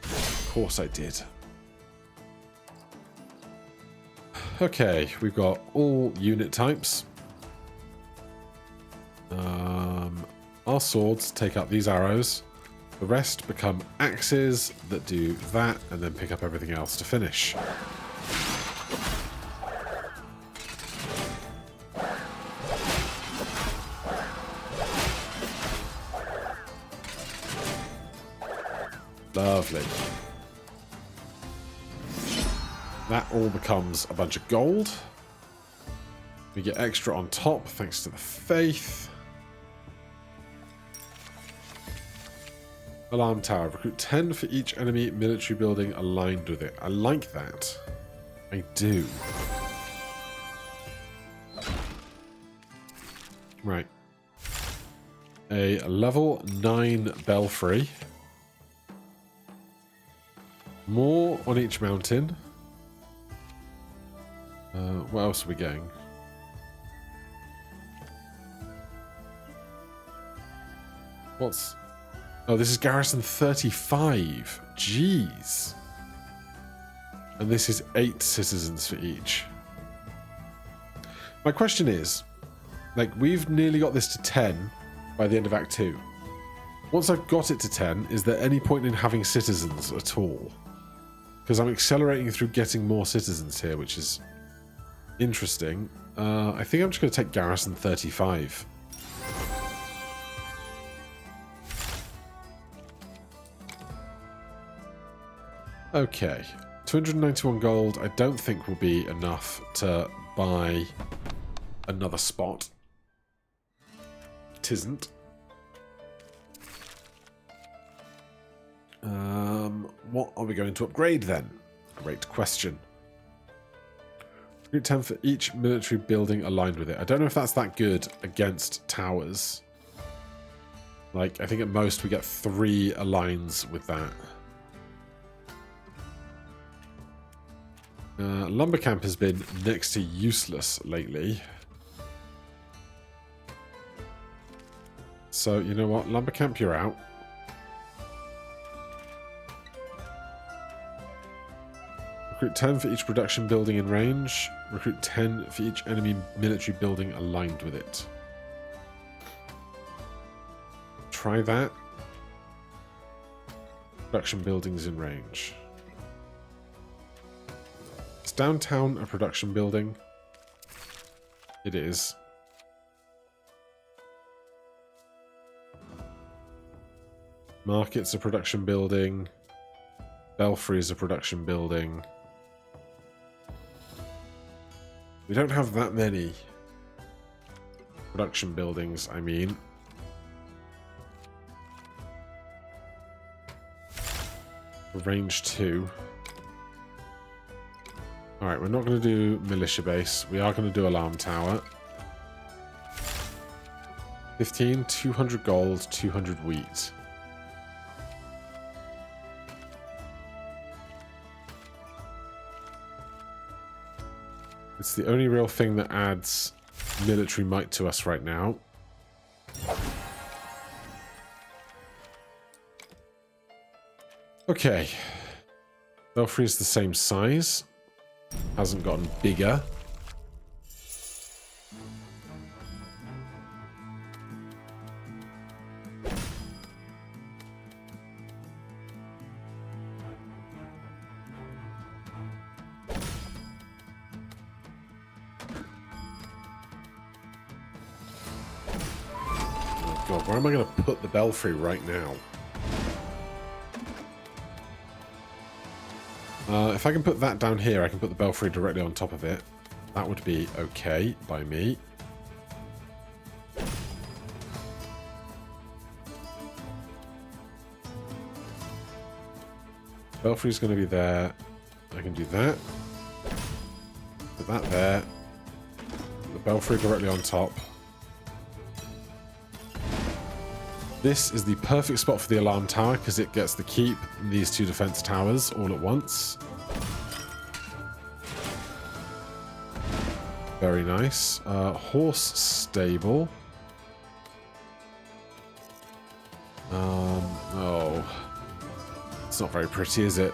Of course I did. Okay, we've got all unit types. Our swords take up these arrows. The rest become axes that do that and then pick up everything else to finish. Lovely. That all becomes a bunch of gold. We get extra on top thanks to the faith. Alarm tower. Recruit 10 for each enemy military building aligned with it. I like that. I do. Right. A level 9 Belfry. More on each mountain. What else are we getting? What's... Oh, this is garrison 35. Jeez. And this is 8 citizens for each. My question is, like, we've nearly got this to 10 by the end of Act 2. Once I've got it to 10, is there any point in having citizens at all? Because I'm accelerating through getting more citizens here, which is interesting. I think I'm just going to take garrison 35. Okay, 291 gold I don't think will be enough to buy another spot. It isn't. What are we going to upgrade then? Great question. Recruit 10 for each military building aligned with it. I don't know if that's that good against towers. Like, I think at most we get 3 aligns with that. Lumber camp has been next to useless lately. So, you know what? Lumber camp, you're out. Recruit 10 for each production building in range. Recruit 10 for each enemy military building aligned with it. Try that. Production buildings in range. Is downtown a production building? It is. Market's a production building. Belfry is a production building. We don't have that many production buildings, I mean. Range 2. Alright, we're not going to do militia base. We are going to do alarm tower. 15, 200 gold, 200 wheat. It's the only real thing that adds military might to us right now. Okay. Belfry is the same size. Hasn't gotten bigger. Oh God, where am I going to put the Belfry right now? If I can put that down here, I can put the Belfry directly on top of it. That would be okay by me. Belfry's going to be there. I can do that. Put that there. The Belfry directly on top. This is the perfect spot for the alarm tower because it gets the keep in these 2 defense towers all at once. Very nice. Horse stable. Oh. It's not very pretty, is it?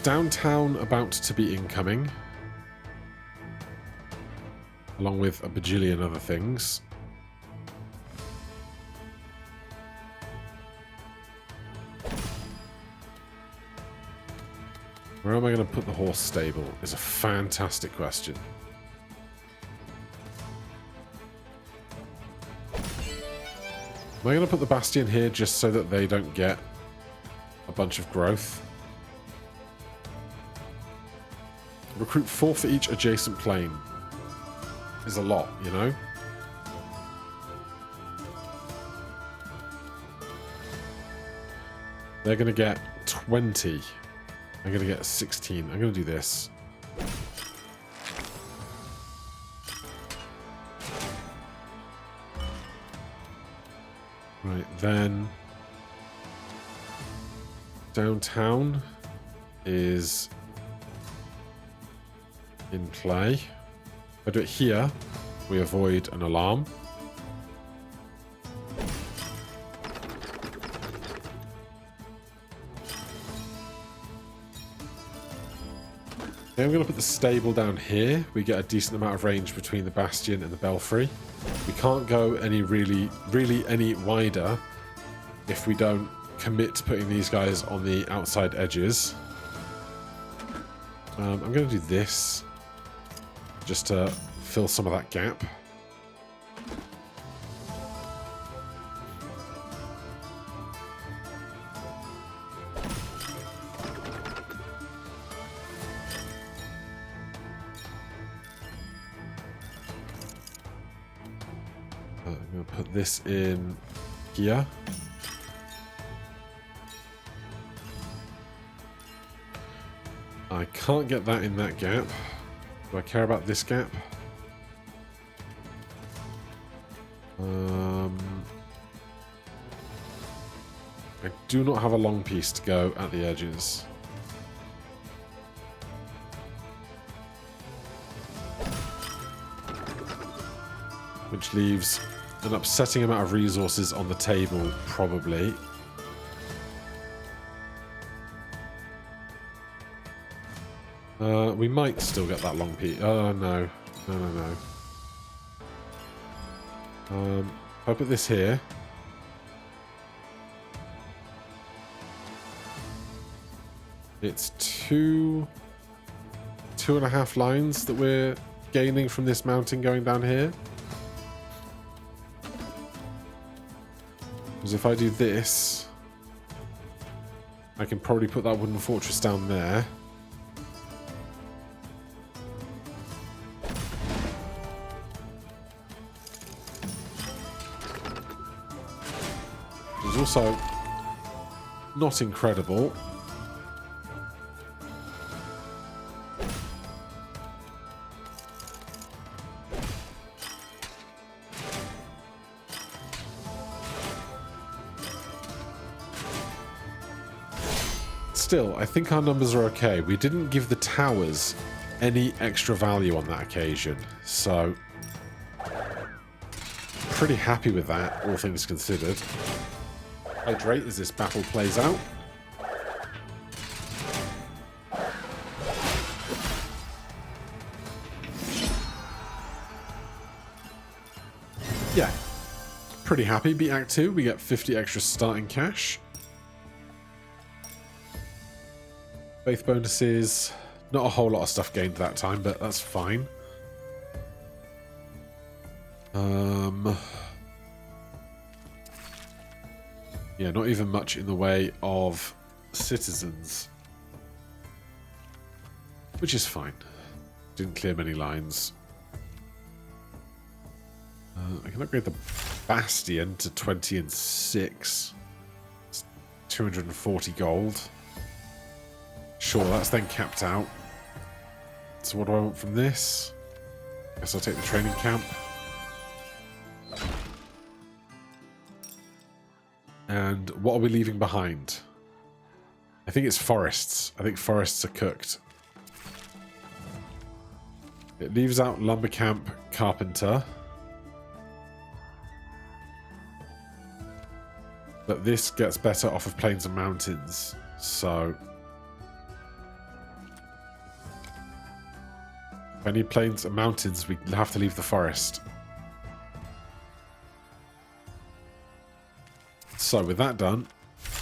Downtown about to be incoming. Along with a bajillion other things. Where am I going to put the horse stable is a fantastic question. Am I going to put the bastion here just so that they don't get a bunch of growth? Recruit 4 for each adjacent plane. Is a lot, you know? They're going to get 20. I'm going to get 16. I'm going to do this. Right, then downtown is in play. If I do it here, we avoid an alarm. Okay, I'm going to put the stable down here. We get a decent amount of range between the bastion and the belfry. We can't go really any wider if we don't commit to putting these guys on the outside edges. I'm going to do this just to fill some of that gap. I'm going to put this in here. I can't get that in that gap. Do I care about this gap? I do not have a long piece to go at the edges. Which leaves an upsetting amount of resources on the table, probably. We might still get that long piece. Oh, no. No. If I put this here. It's two and a half lines that we're gaining from this mountain going down here. Because if I do this, I can probably put that wooden fortress down there. It's also not incredible. Still, I think our numbers are okay. We didn't give the towers any extra value on that occasion, so pretty happy with that, all things considered. Hydrate as this battle plays out. Yeah, pretty happy. Beat Act 2, we get 50 extra starting cash. Faith bonuses, not a whole lot of stuff gained that time, but that's fine. Yeah, not even much in the way of citizens, which is fine. Didn't clear many lines. I can upgrade the Bastion to 20 and 6. It's 240 gold. Sure, that's then capped out. So what do I want from this? Guess I'll take the training camp. And what are we leaving behind? I think it's forests. I think forests are cooked. It leaves out lumber camp, carpenter. But this gets better off of plains and mountains. So if I need plains and mountains, we have to leave the forest. So with that done,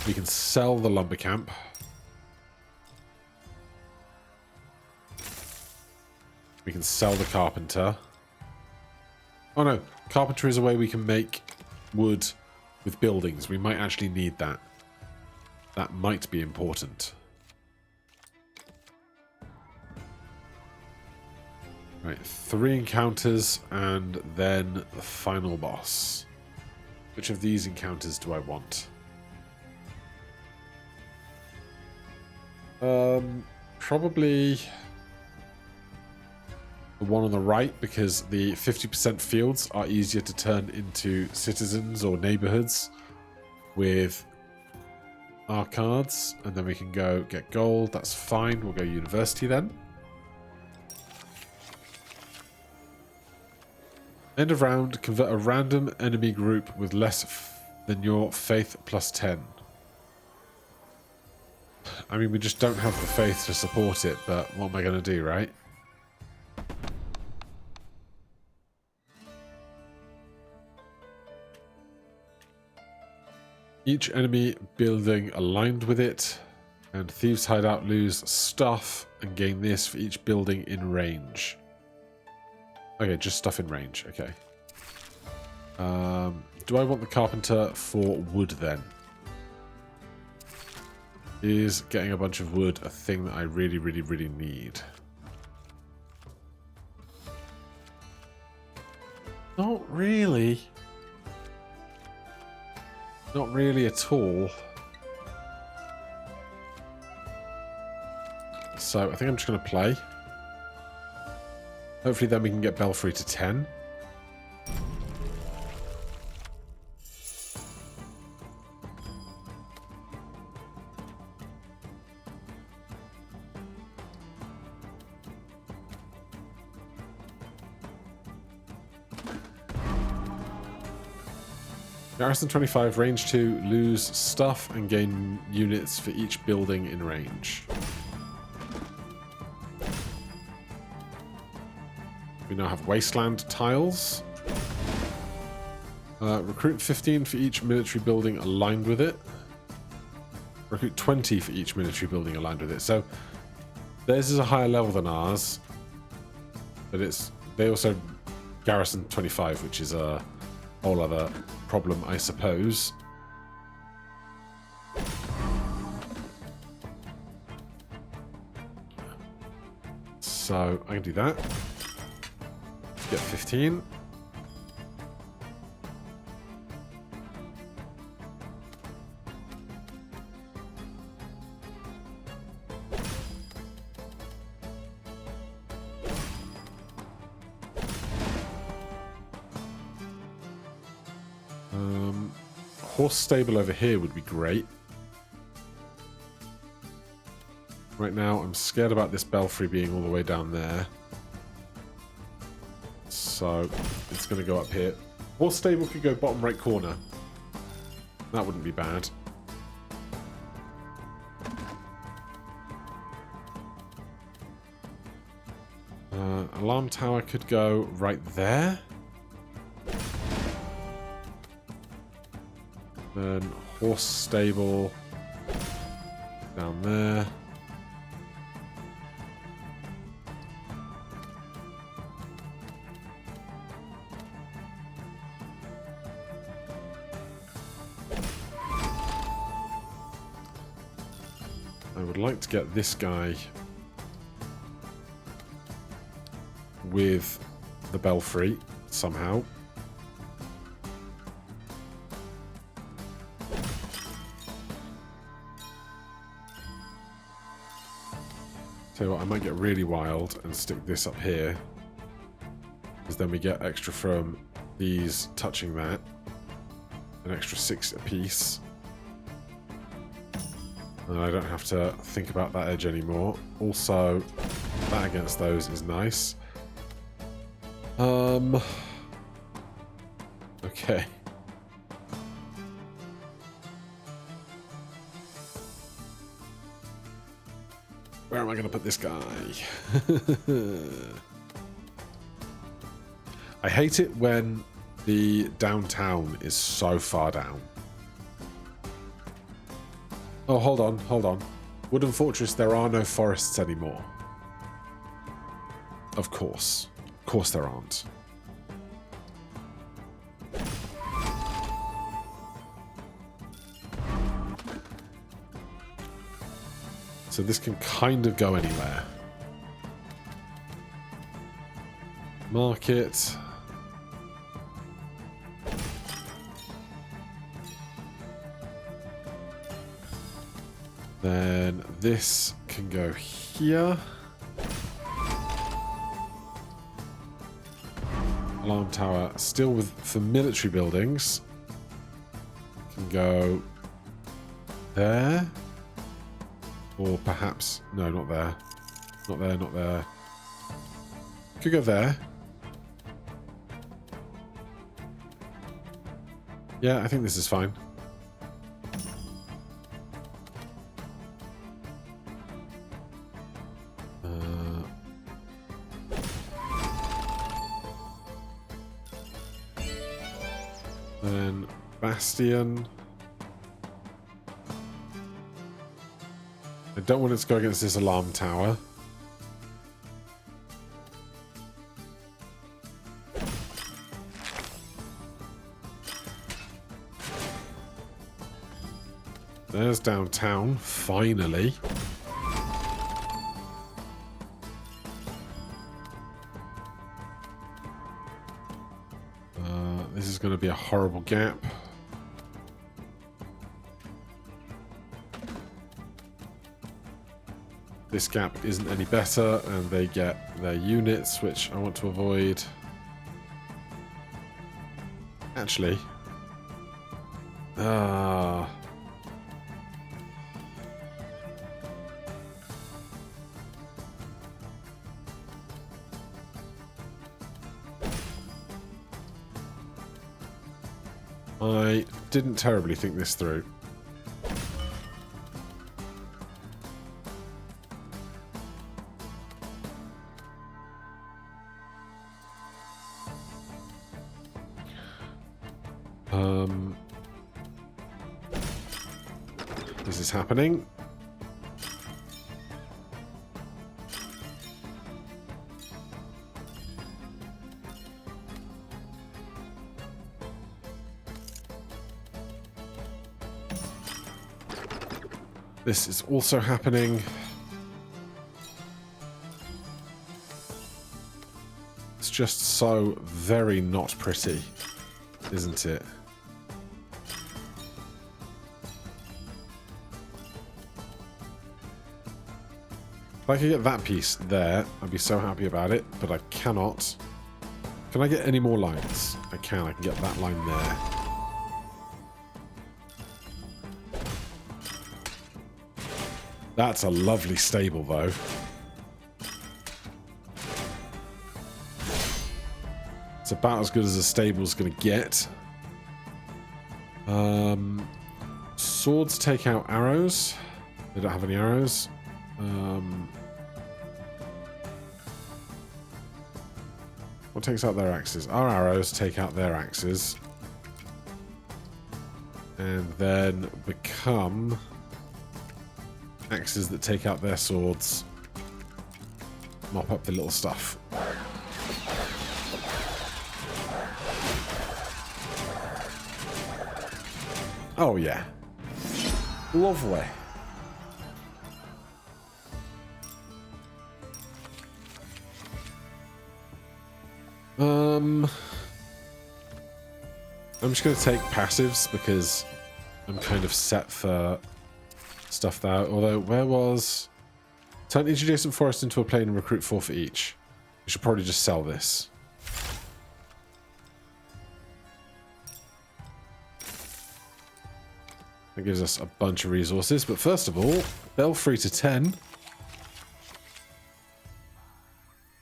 we can sell the lumber camp. We can sell the carpenter. Oh no, carpenter is a way we can make wood with buildings. We might actually need that. That might be important. Right, 3 encounters and then the final boss. Which of these encounters do I want? Probably the one on the right, because the 50% fields are easier to turn into citizens or neighborhoods with our cards. And then we can go get gold. That's fine. We'll go university then. End of round, convert a random enemy group with less than your faith plus 10. I mean, we just don't have the faith to support it, but what am I going to do, right? Each enemy building aligned with it, and Thieves' Hideout lose stuff and gain this for each building in range. Okay, just stuff in range. Okay. Do I want the carpenter for wood then? Is getting a bunch of wood a thing that I really, really, really need? Not really. Not really at all. So I think I'm just going to play. Hopefully then we can get Belfry to 10. Garrison 25, range 2, lose stuff and gain units for each building in range. We now have wasteland tiles. Recruit 15 for each military building aligned with it. Recruit 20 for each military building aligned with it. So theirs is a higher level than ours, but they also garrison 25, which is a whole other problem, I suppose. So I can do that. Get 15. Horse stable over here would be great. Right now, I'm scared about this Belfry being all the way down there. So, it's going to go up here. Horse stable could go bottom right corner. That wouldn't be bad. Alarm tower could go right there. Then horse stable down there. I would like to get this guy with the Belfry somehow. Tell you what, I might get really wild and stick this up here, because then we get extra from these touching that, an extra 6 apiece, and I don't have to think about that edge anymore. Also, that against those is nice. Okay. Where am I going to put this guy? I hate it when the downtown is so far down. Oh, hold on, hold on. Wooden Fortress, there are no forests anymore. Of course. Of course there aren't. So this can kind of go anywhere. Market. Then this can go here. Alarm tower still for military buildings. Can go there. Or perhaps, no, not there. Not there, not there. Could go there. Yeah, I think this is fine. Then Bastion. I don't want it to go against this alarm tower. There's downtown, finally. This is going to be a horrible gap. This gap isn't any better, and they get their units, which I want to avoid. Actually, I didn't terribly think this through. This is happening. This is also happening. It's just so very not pretty, isn't it? If I could get that piece there, I'd be so happy about it, but I cannot. Can I get any more lines? I can. I can get that line there. That's a lovely stable, though. It's about as good as a stable's going to get. Swords take out arrows. They don't have any arrows. What takes out their axes? Our arrows take out their axes. And then become axes that take out their swords. Mop up the little stuff. Oh yeah. Lovely. I'm just going to take passives because I'm kind of set for stuff that. Although, where was... Turn each adjacent forest into a plain and recruit 4 for each. We should probably just sell this. That gives us a bunch of resources. But first of all, Belfry to 10.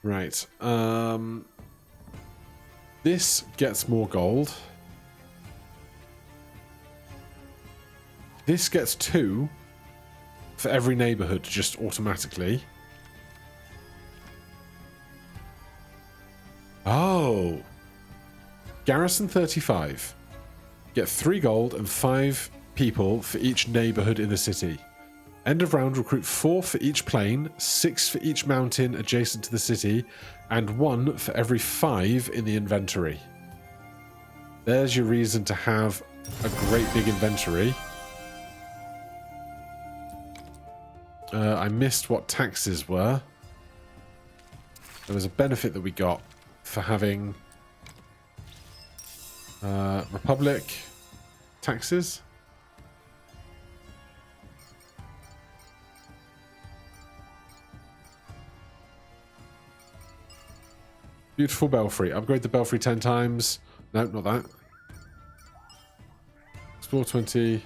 Right. This gets more gold. This gets 2 for every neighborhood, just automatically. Oh. Garrison 35. Get 3 gold and 5 people for each neighborhood in the city. End of round, recruit 4 for each plain, 6 for each mountain adjacent to the city, and 1 for every 5 in the inventory. There's your reason to have a great big inventory. I missed what taxes were. There was a benefit that we got for having Republic taxes. Beautiful Belfry. Upgrade the Belfry 10 times. No, not that. Explore 20.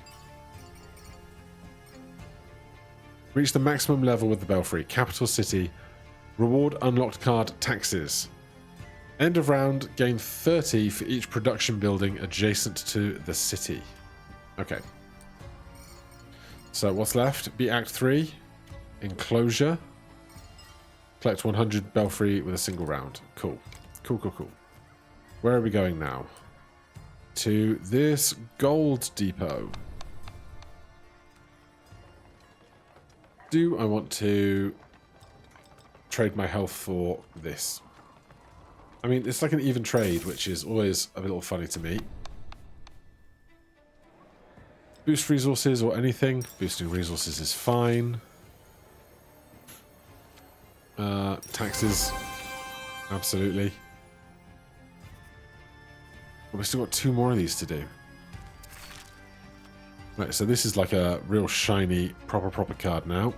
Reach the maximum level with the Belfry. Capital City. Reward unlocked card taxes. End of round, gain 30 for each production building adjacent to the city. Okay. So what's left? Be Act 3. Enclosure. Collect 100 Belfry with a single round. Cool. Cool, cool, cool. Where are we going now? To this gold depot. Do I want to trade my health for this? I mean, it's like an even trade, which is always a little funny to me. Boost resources or anything. Boosting resources is fine. Taxes. Absolutely. But we've still got 2 more of these to do. Right, so this is like a real shiny, proper card now.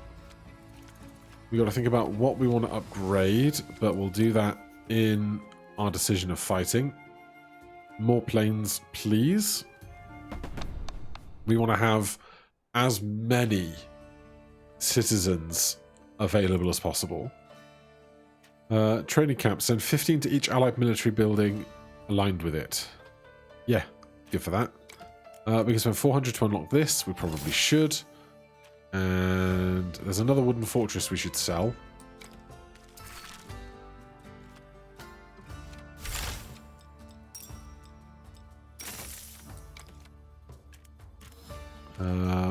We've got to think about what we want to upgrade, but we'll do that in our decision of fighting. More planes, please. We want to have as many citizens available as possible. Training camp. Send 15 to each allied military building aligned with it. Yeah, good for that. We can spend 400 to unlock this. We probably should. And there's another wooden fortress we should sell.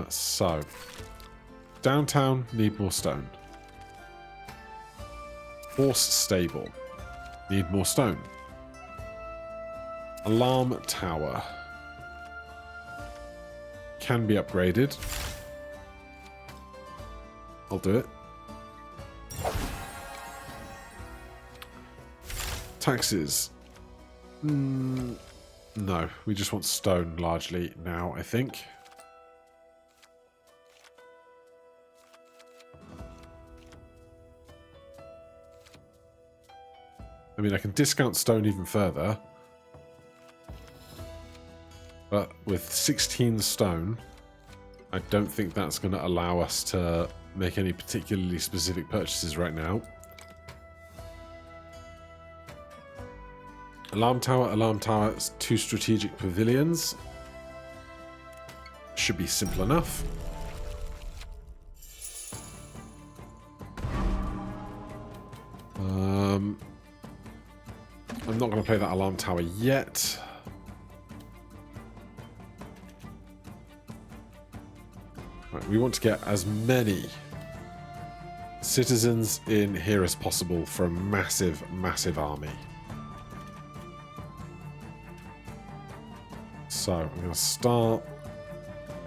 So, downtown, need more stone. Horse stable, need more stone. Alarm tower. Can be upgraded. I'll do it. Taxes. No, we just want stone largely now, I think. I mean, I can discount stone even further. But with 16 stone, I don't think that's going to allow us to make any particularly specific purchases right now. Alarm tower, 2 strategic pavilions. Should be simple enough. I'm not going to play that alarm tower yet. Right, we want to get as many citizens in here as possible for a massive, massive army. So I'm going to start.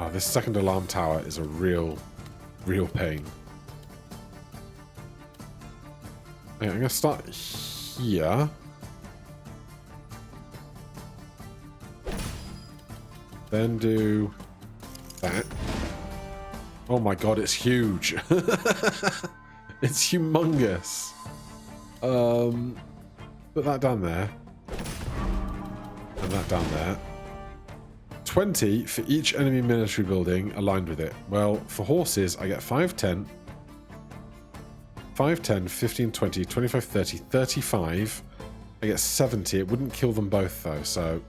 Oh, this second alarm tower is a real pain. Okay, I'm going to start here. Then do that. Oh my god, it's huge. It's humongous. Put that down there. And that down there. 20 for each enemy military building aligned with it. Well, for horses, I get 5, 10, 5, 10, 15, 20, 25, 30, 35. I get 70. It wouldn't kill them both, though, so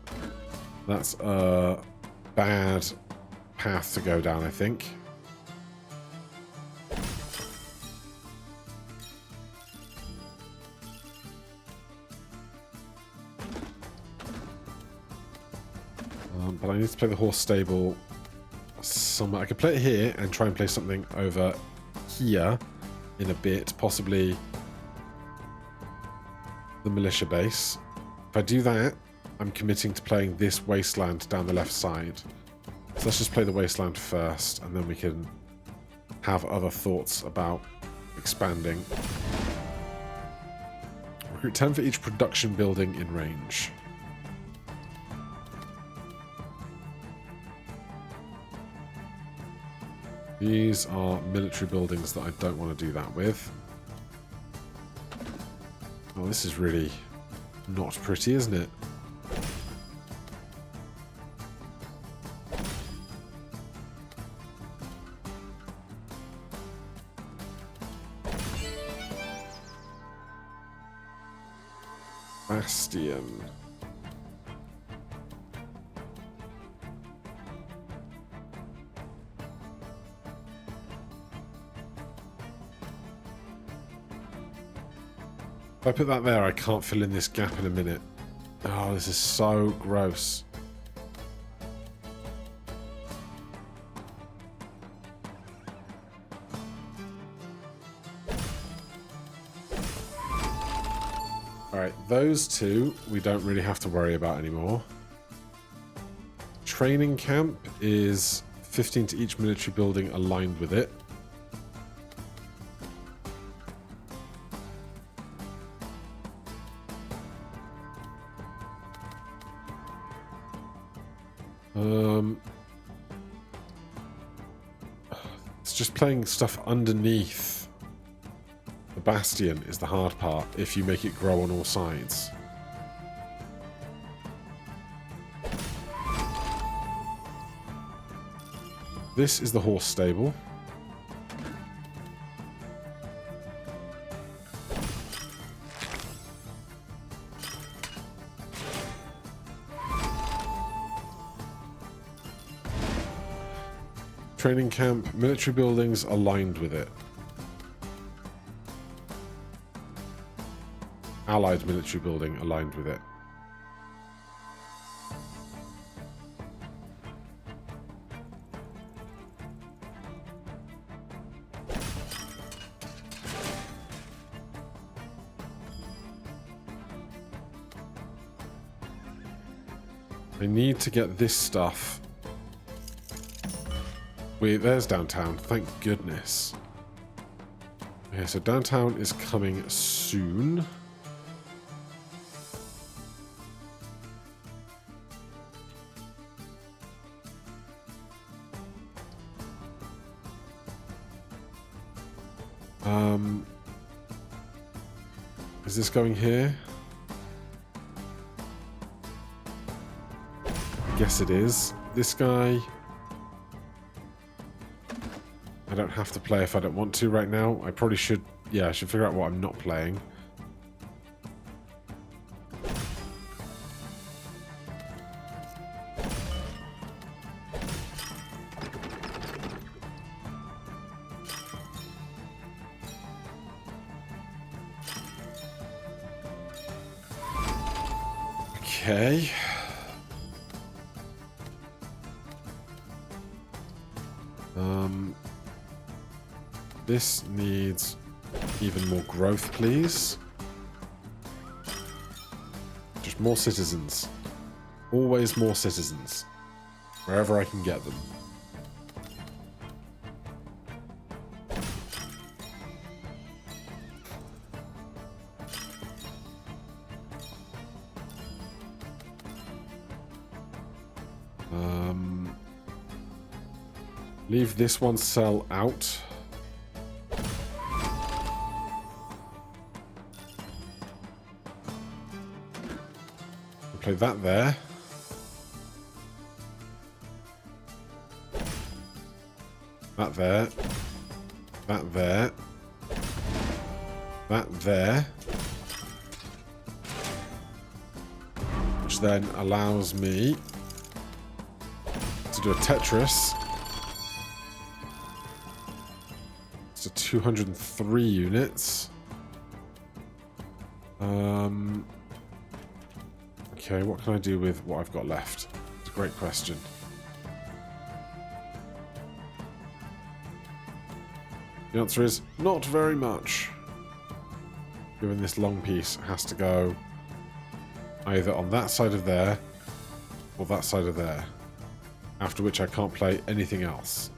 that's a bad path to go down, I think. But I need to play the horse stable somewhere. I could play it here and try and play something over here in a bit, possibly the militia base. If I do that, I'm committing to playing this wasteland down the left side. So let's just play the wasteland first, and then we can have other thoughts about expanding. Recruit 10 for each production building in range. These are military buildings that I don't want to do that with. Oh, this is really not pretty, isn't it? Bastion. If I put that there, I can't fill in this gap in a minute. Oh, this is so gross. Alright, those two we don't really have to worry about anymore. Training camp is 15 to each military building aligned with it. It's just playing stuff underneath The bastion is the hard part if you make it grow on all sides. This is the horse stable. Training camp, military buildings aligned with it. Allied military building aligned with it. I need to get this stuff. Wait, there's downtown. Thank goodness. Okay, so downtown is coming soon. Is this going here? I guess it is. This guy, I don't have to play if I don't want to right now. I probably should, yeah, I should figure out what I'm not playing. Okay. This needs even more growth, please. Just more citizens. Always more citizens. Wherever I can get them. Leave this one cell out. Play that there. That there. That there. That there. Which then allows me to do a Tetris. So 203 units. Okay, what can I do with what I've got left? It's a great question. The answer is not very much. Given this long piece has to go either on that side of there or that side of there. After which I can't play anything else.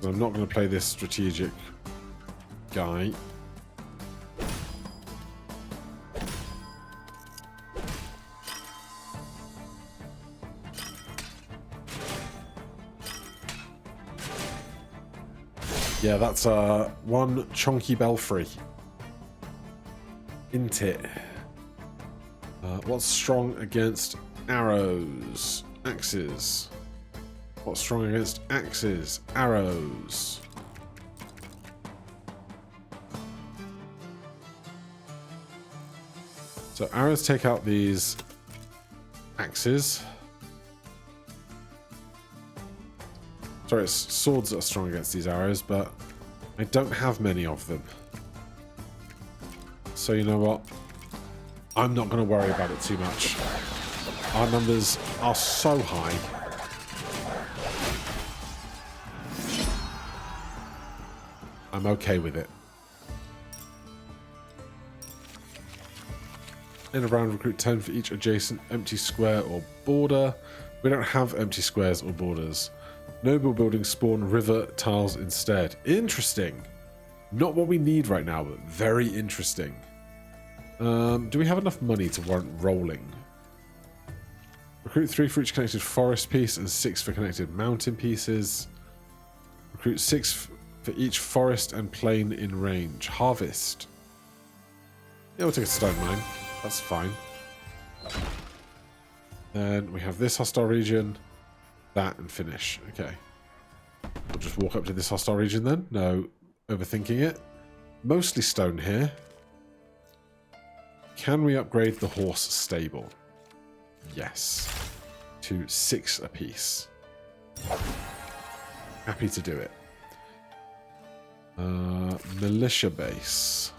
I'm not going to play this strategic guy. Yeah, that's one chunky Belfry. Isn't it? What's strong against arrows? Axes. What's strong against axes? Arrows. So arrows take out these axes. Sorry, it's swords that are strong against these arrows, but I don't have many of them. So you know what? I'm not going to worry about it too much. Our numbers are so high. I'm okay with it. In a round, recruit 10 for each adjacent empty square or border. We don't have empty squares or borders. Noble buildings spawn river tiles instead. Interesting. Not what we need right now, but very interesting. Do we have enough money to warrant rolling? Recruit 3 for each connected forest piece and 6 for connected mountain pieces. Recruit 6 for each forest and plain in range. Harvest. Yeah, we'll take a stone mine. That's fine. Then we have this hostile region. That and finish. Okay. We'll just walk up to this hostile region then. No overthinking it. Mostly stone here. Can we upgrade the horse stable? Yes. To 6 apiece. Happy to do it. Militia base.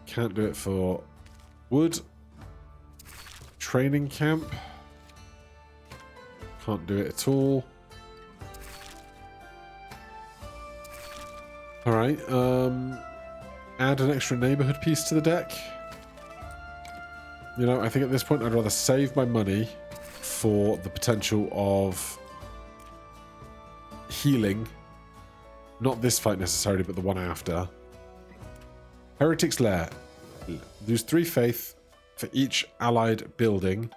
Can't do it for wood. Training camp. Can't do it at all. Alright, add an extra neighborhood piece to the deck. You know, I think at this point I'd rather save my money for the potential of healing. Not this fight necessarily, but the one after. Heretic's Lair. Lose 3 faith for each allied building.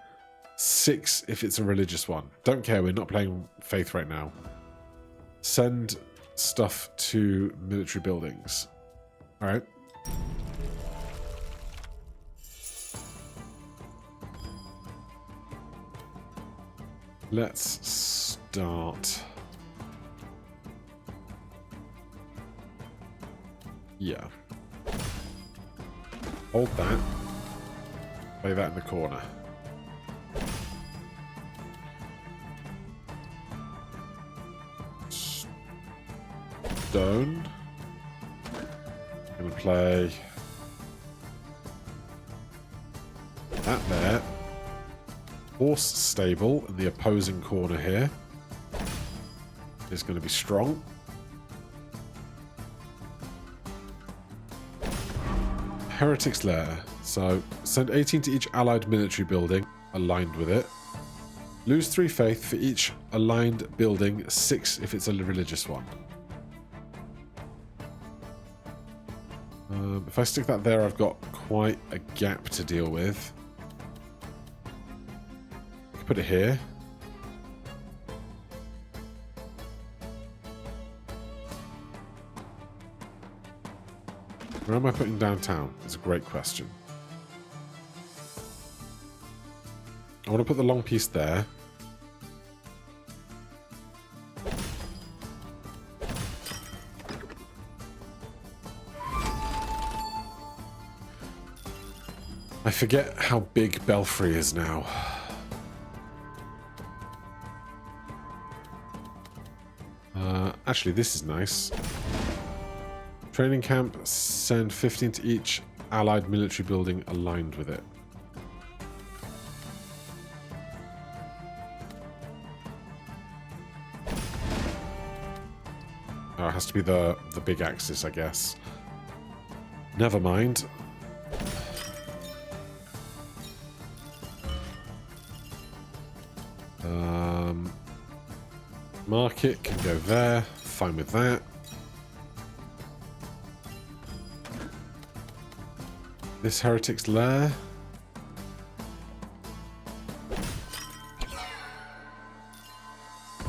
6 if it's a religious one. Don't care, we're not playing faith right now. Send stuff to military buildings. Alright. Let's start. Yeah. Hold that. Play that in the corner. Stone. I'm gonna play that there. Horse stable in the opposing corner here is going to be strong. Heretic's Lair. So send 18 to each allied military building aligned with it. Lose 3 faith for each aligned building, 6 if it's a religious one. If I stick that there, I've got quite a gap to deal with. I can put it here. Where am I putting downtown? It's a great question. I want to put the long piece there. I forget how big Belfry is now. Actually, this is nice. Training camp, send 15 to each allied military building aligned with it. Oh, it has to be the big axis, I guess. Never mind. Market can go there. Fine with that. This Heretic's Lair.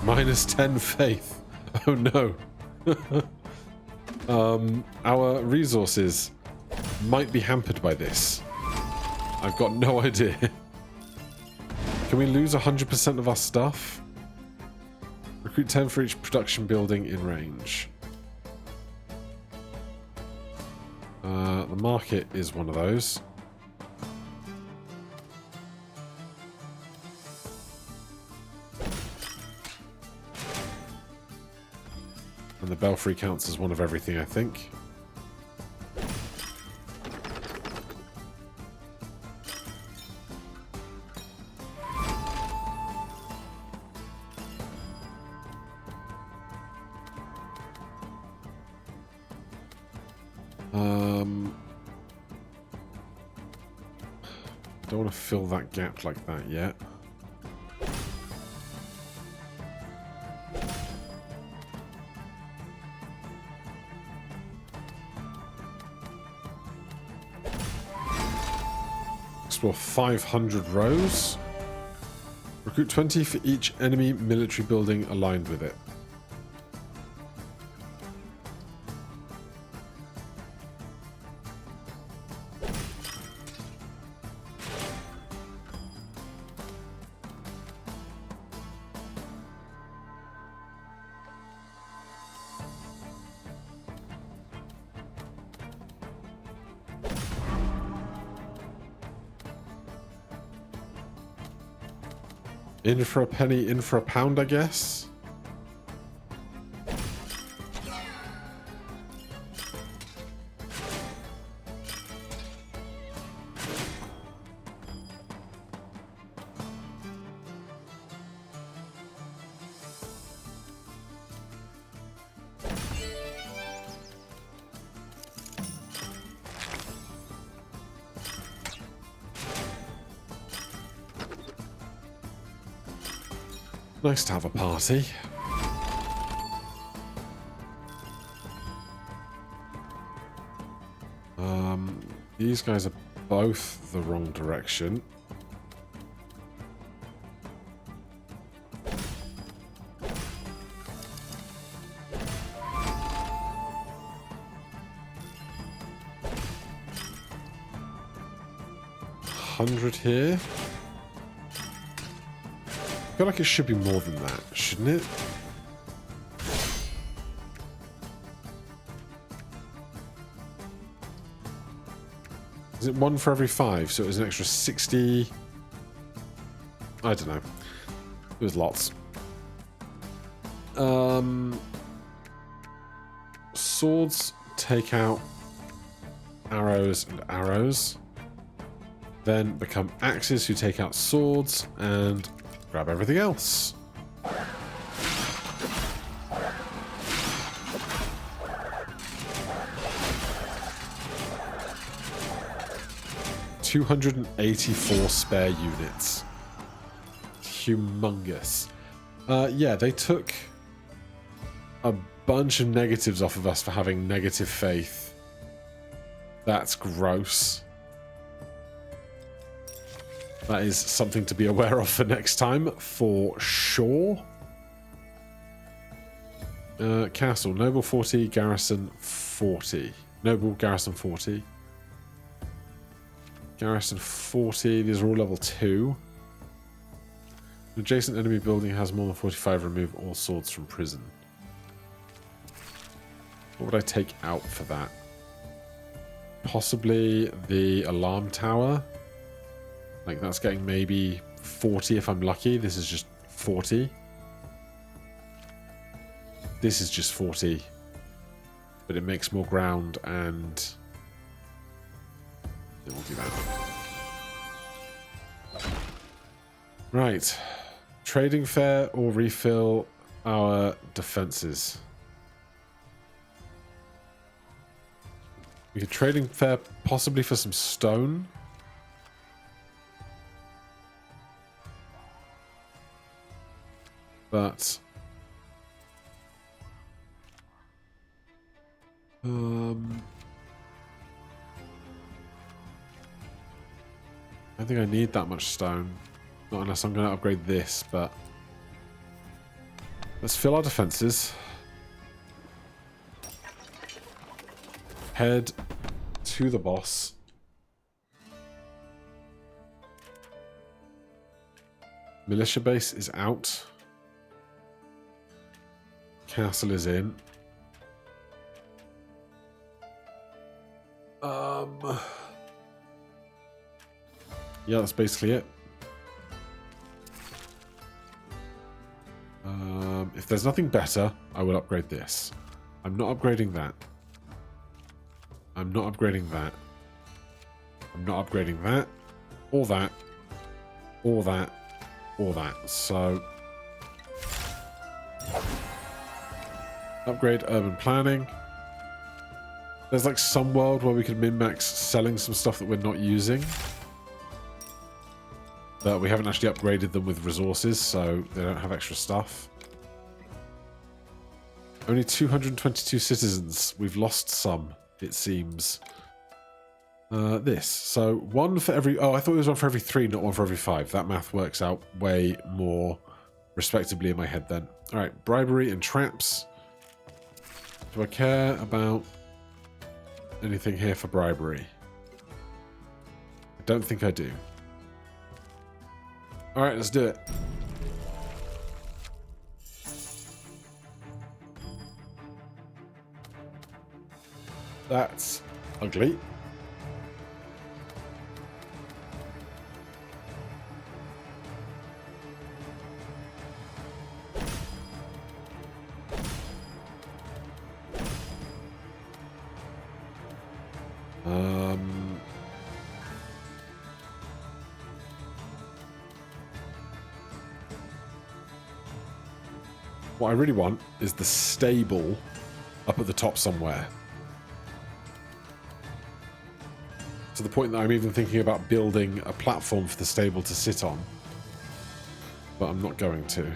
Minus 10 faith. Oh no. Our resources might be hampered by this. I've got no idea. Can we lose 100% of our stuff? Recruit 10 for each production building in range. The market is one of those. And the Belfry counts as one of everything, I think. Don't want to fill that gap like that yet. explore 500 rows. Recruit 20 for each enemy military building aligned with it. In for a penny, in for a pound, I guess. Nice to have a party. These guys are both the wrong direction. $100 here. I feel like it should be more than that, shouldn't it? Is it 1 for every 5? So it was an extra 60. I don't know. It was lots. Swords take out arrows and arrows. Then become axes who take out swords and grab everything else. $284 spare units. Humongous. Yeah, they took a bunch of negatives off of us for having negative faith. That's gross. That is something to be aware of for next time, for sure. Castle. Noble 40, Garrison 40. Noble, Garrison 40. Garrison 40. These are all level 2. An adjacent enemy building has more than 45. Remove all swords from prison. What would I take out for that? Possibly the alarm tower. Like, that's getting maybe 40 if I'm lucky. This is just 40. This is just 40. But it makes more ground and... it will do that. Right. Trading fair or refill our defenses. We could trading fair possibly for some stone. But I don't think I need that much stone. Not unless I'm going to upgrade this, but let's fill our defenses. Head to the boss. Militia base is out. Castle is in. Yeah, that's basically it. If there's nothing better, I will upgrade this. I'm not upgrading that. I'm not upgrading that. I'm not upgrading that. Or that. Or that. Or that. So... upgrade urban planning. There's like some world where we could min-max selling some stuff that we're not using. But we haven't actually upgraded them with resources, so they don't have extra stuff. Only 222 citizens. We've lost some, it seems. This. So one for every... Oh, I thought it was one for every 3, not one for every 5. That math works out way more respectably in my head then. All right, bribery and traps. Do I care about anything here for bribery? I don't think I do. All right, let's do it. That's ugly. What I really want is the stable up at the top somewhere. To the point that I'm even thinking about building a platform for the stable to sit on. But I'm not going to.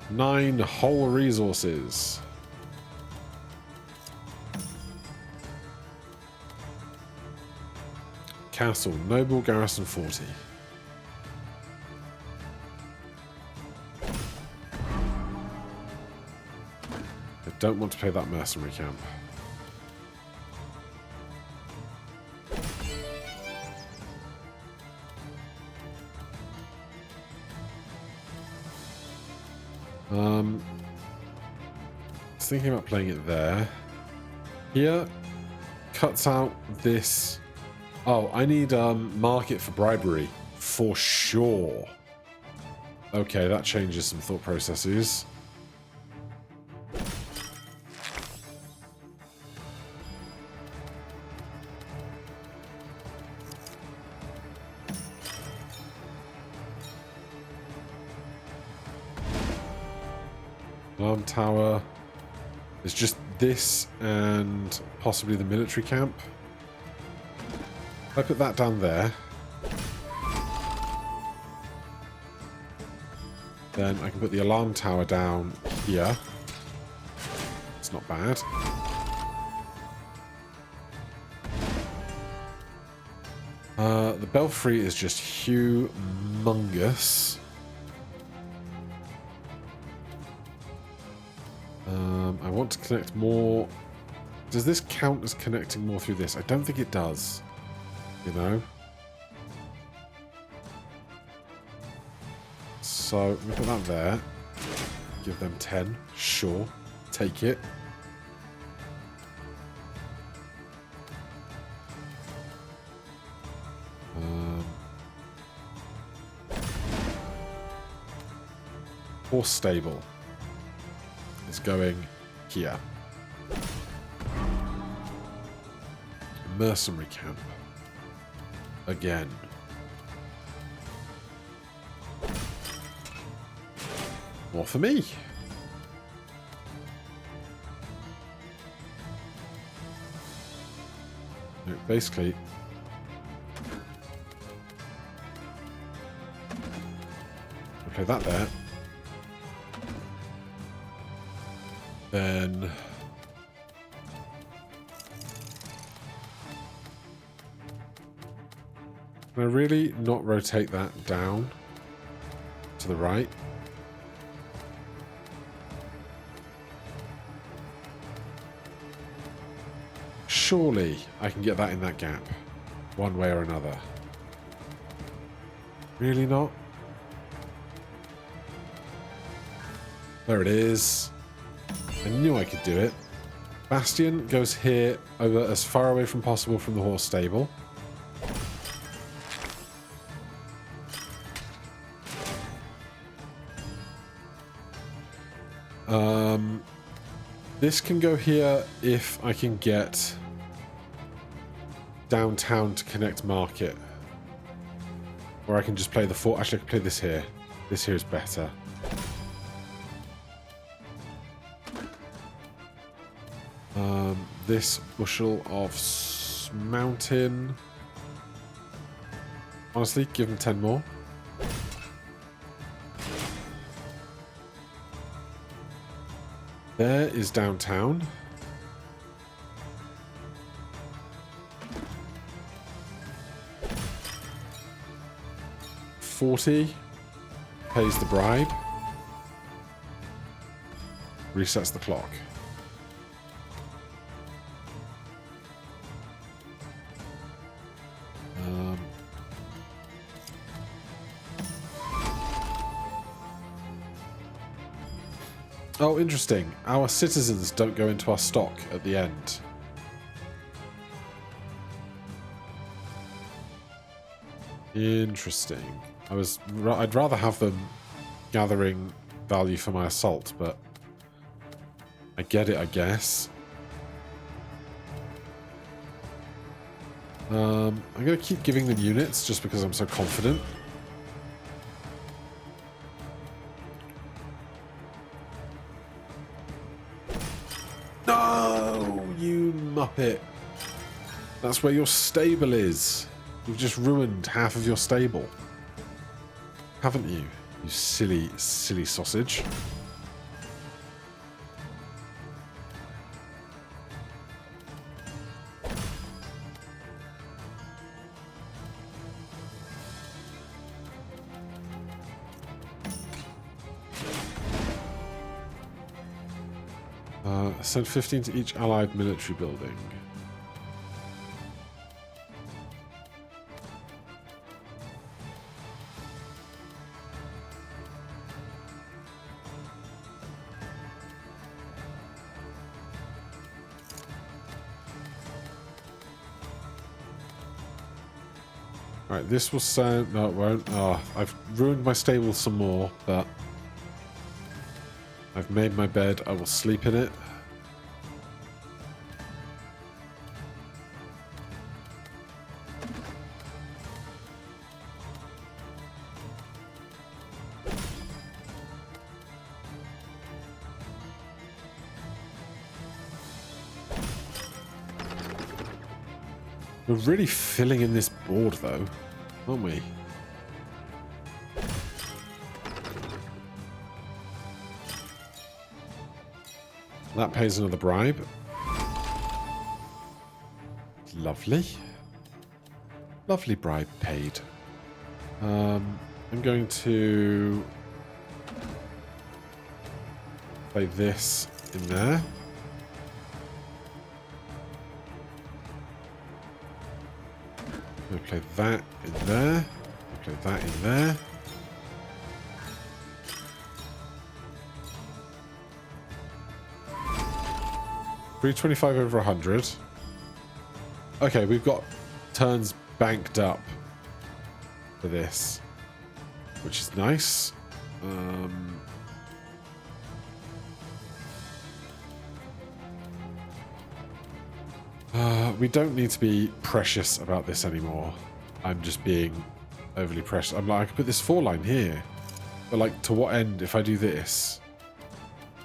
Nine whole resources. Castle, noble garrison 40. I don't want to pay that mercenary camp. I was thinking about playing it there. Here, cuts out this. Oh, I need market for bribery for sure. Okay, that changes some thought processes. Alarm tower. It's just this and possibly the military camp. If I put that down there, then I can put the alarm tower down here. It's not bad. The Belfry is just humongous. I want to connect more. Does this count as connecting more through this? I don't think it does. You know? So, we put that there. Give them 10. Sure. Take it. Horse stable is going here. Mercenary camp. Again. More for me. No, basically. Okay, that there. Then can I really not rotate that down to the right? Surely I can get that in that gap, one way or another. Really not? There it is. I knew I could do it. Bastion goes here, over as far away from possible from the horse stable. This can go here if I can get downtown to connect market. Or I can just play the fort. Actually, I can play this here. This here is better. This bushel of mountain. Honestly, give them 10 more. There is downtown. $40 pays the bribe. Resets the clock. Oh, interesting. Our citizens don't go into our stock at the end. Interesting. I'd rather have them gathering value for my assault, but I get it, I guess. I'm going to keep giving them units just because I'm so confident. No, you muppet. That's where your stable is. You've just ruined half of your stable. Haven't you? You silly, silly sausage. Send 15 to each allied military building. Alright, this will sound... No, it won't. Oh, I've ruined my stable some more, but... I've made my bed. I will sleep in it. We're really filling in this board, though, aren't we? That pays another bribe. Lovely. Lovely bribe paid. I'm going to play this in there. I'm going to play that in there. Play that in there. $325 over 100. Okay, we've got turns banked up for this, which is nice. We don't need to be precious about this anymore. I'm just being overly precious. I'm like, I could put this 4-line here, but like, to what end if I do this?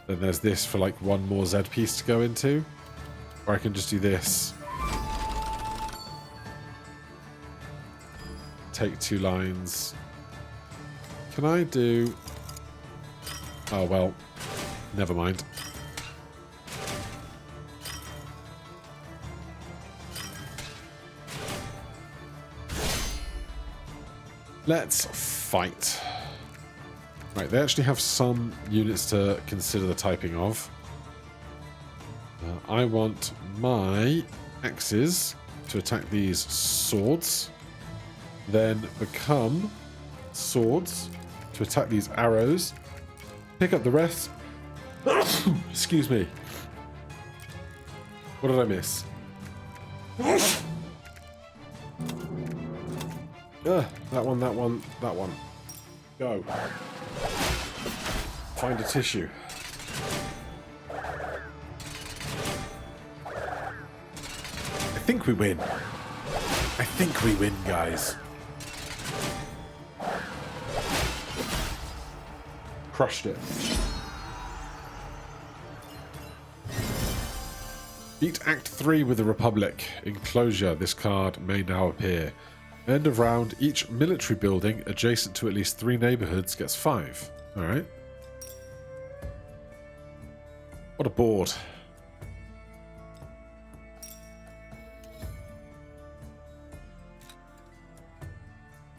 Then there's this for like one more Z piece to go into, or I can just do this. Take 2 lines. Can I do... Oh, well, never mind. Let's fight. Right, they actually have some units to consider the typing of. I want my axes to attack these swords, then become swords to attack these arrows, pick up the rest. Excuse me. What did I miss? That one, that one, that one. Go. Find a tissue. I think we win. I think we win, guys. Crushed it. Beat Act 3 with the Republic. Enclosure. This card may now appear. End of round. Each military building adjacent to at least 3 neighborhoods gets 5. Alright. What a board.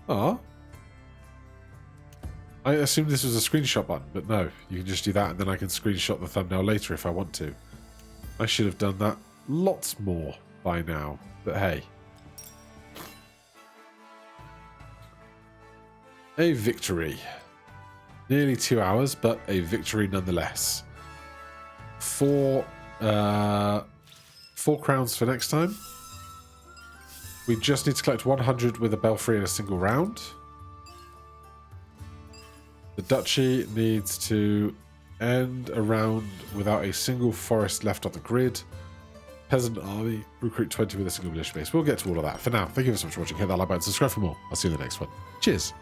Ah. I assumed this was a screenshot button, but no. You can just do that and then I can screenshot the thumbnail later if I want to. I should have done that lots more by now, but hey. A victory. Nearly 2 hours, but a victory nonetheless. 4 crowns for next time. We just need to collect 100 with a Belfry in a single round. The Duchy needs to end a round without a single forest left on the grid. Peasant army, recruit 20 with a single militia base. We'll get to all of that. For now, thank you so much for watching. Hit that like button, subscribe for more. I'll see you in the next one. Cheers.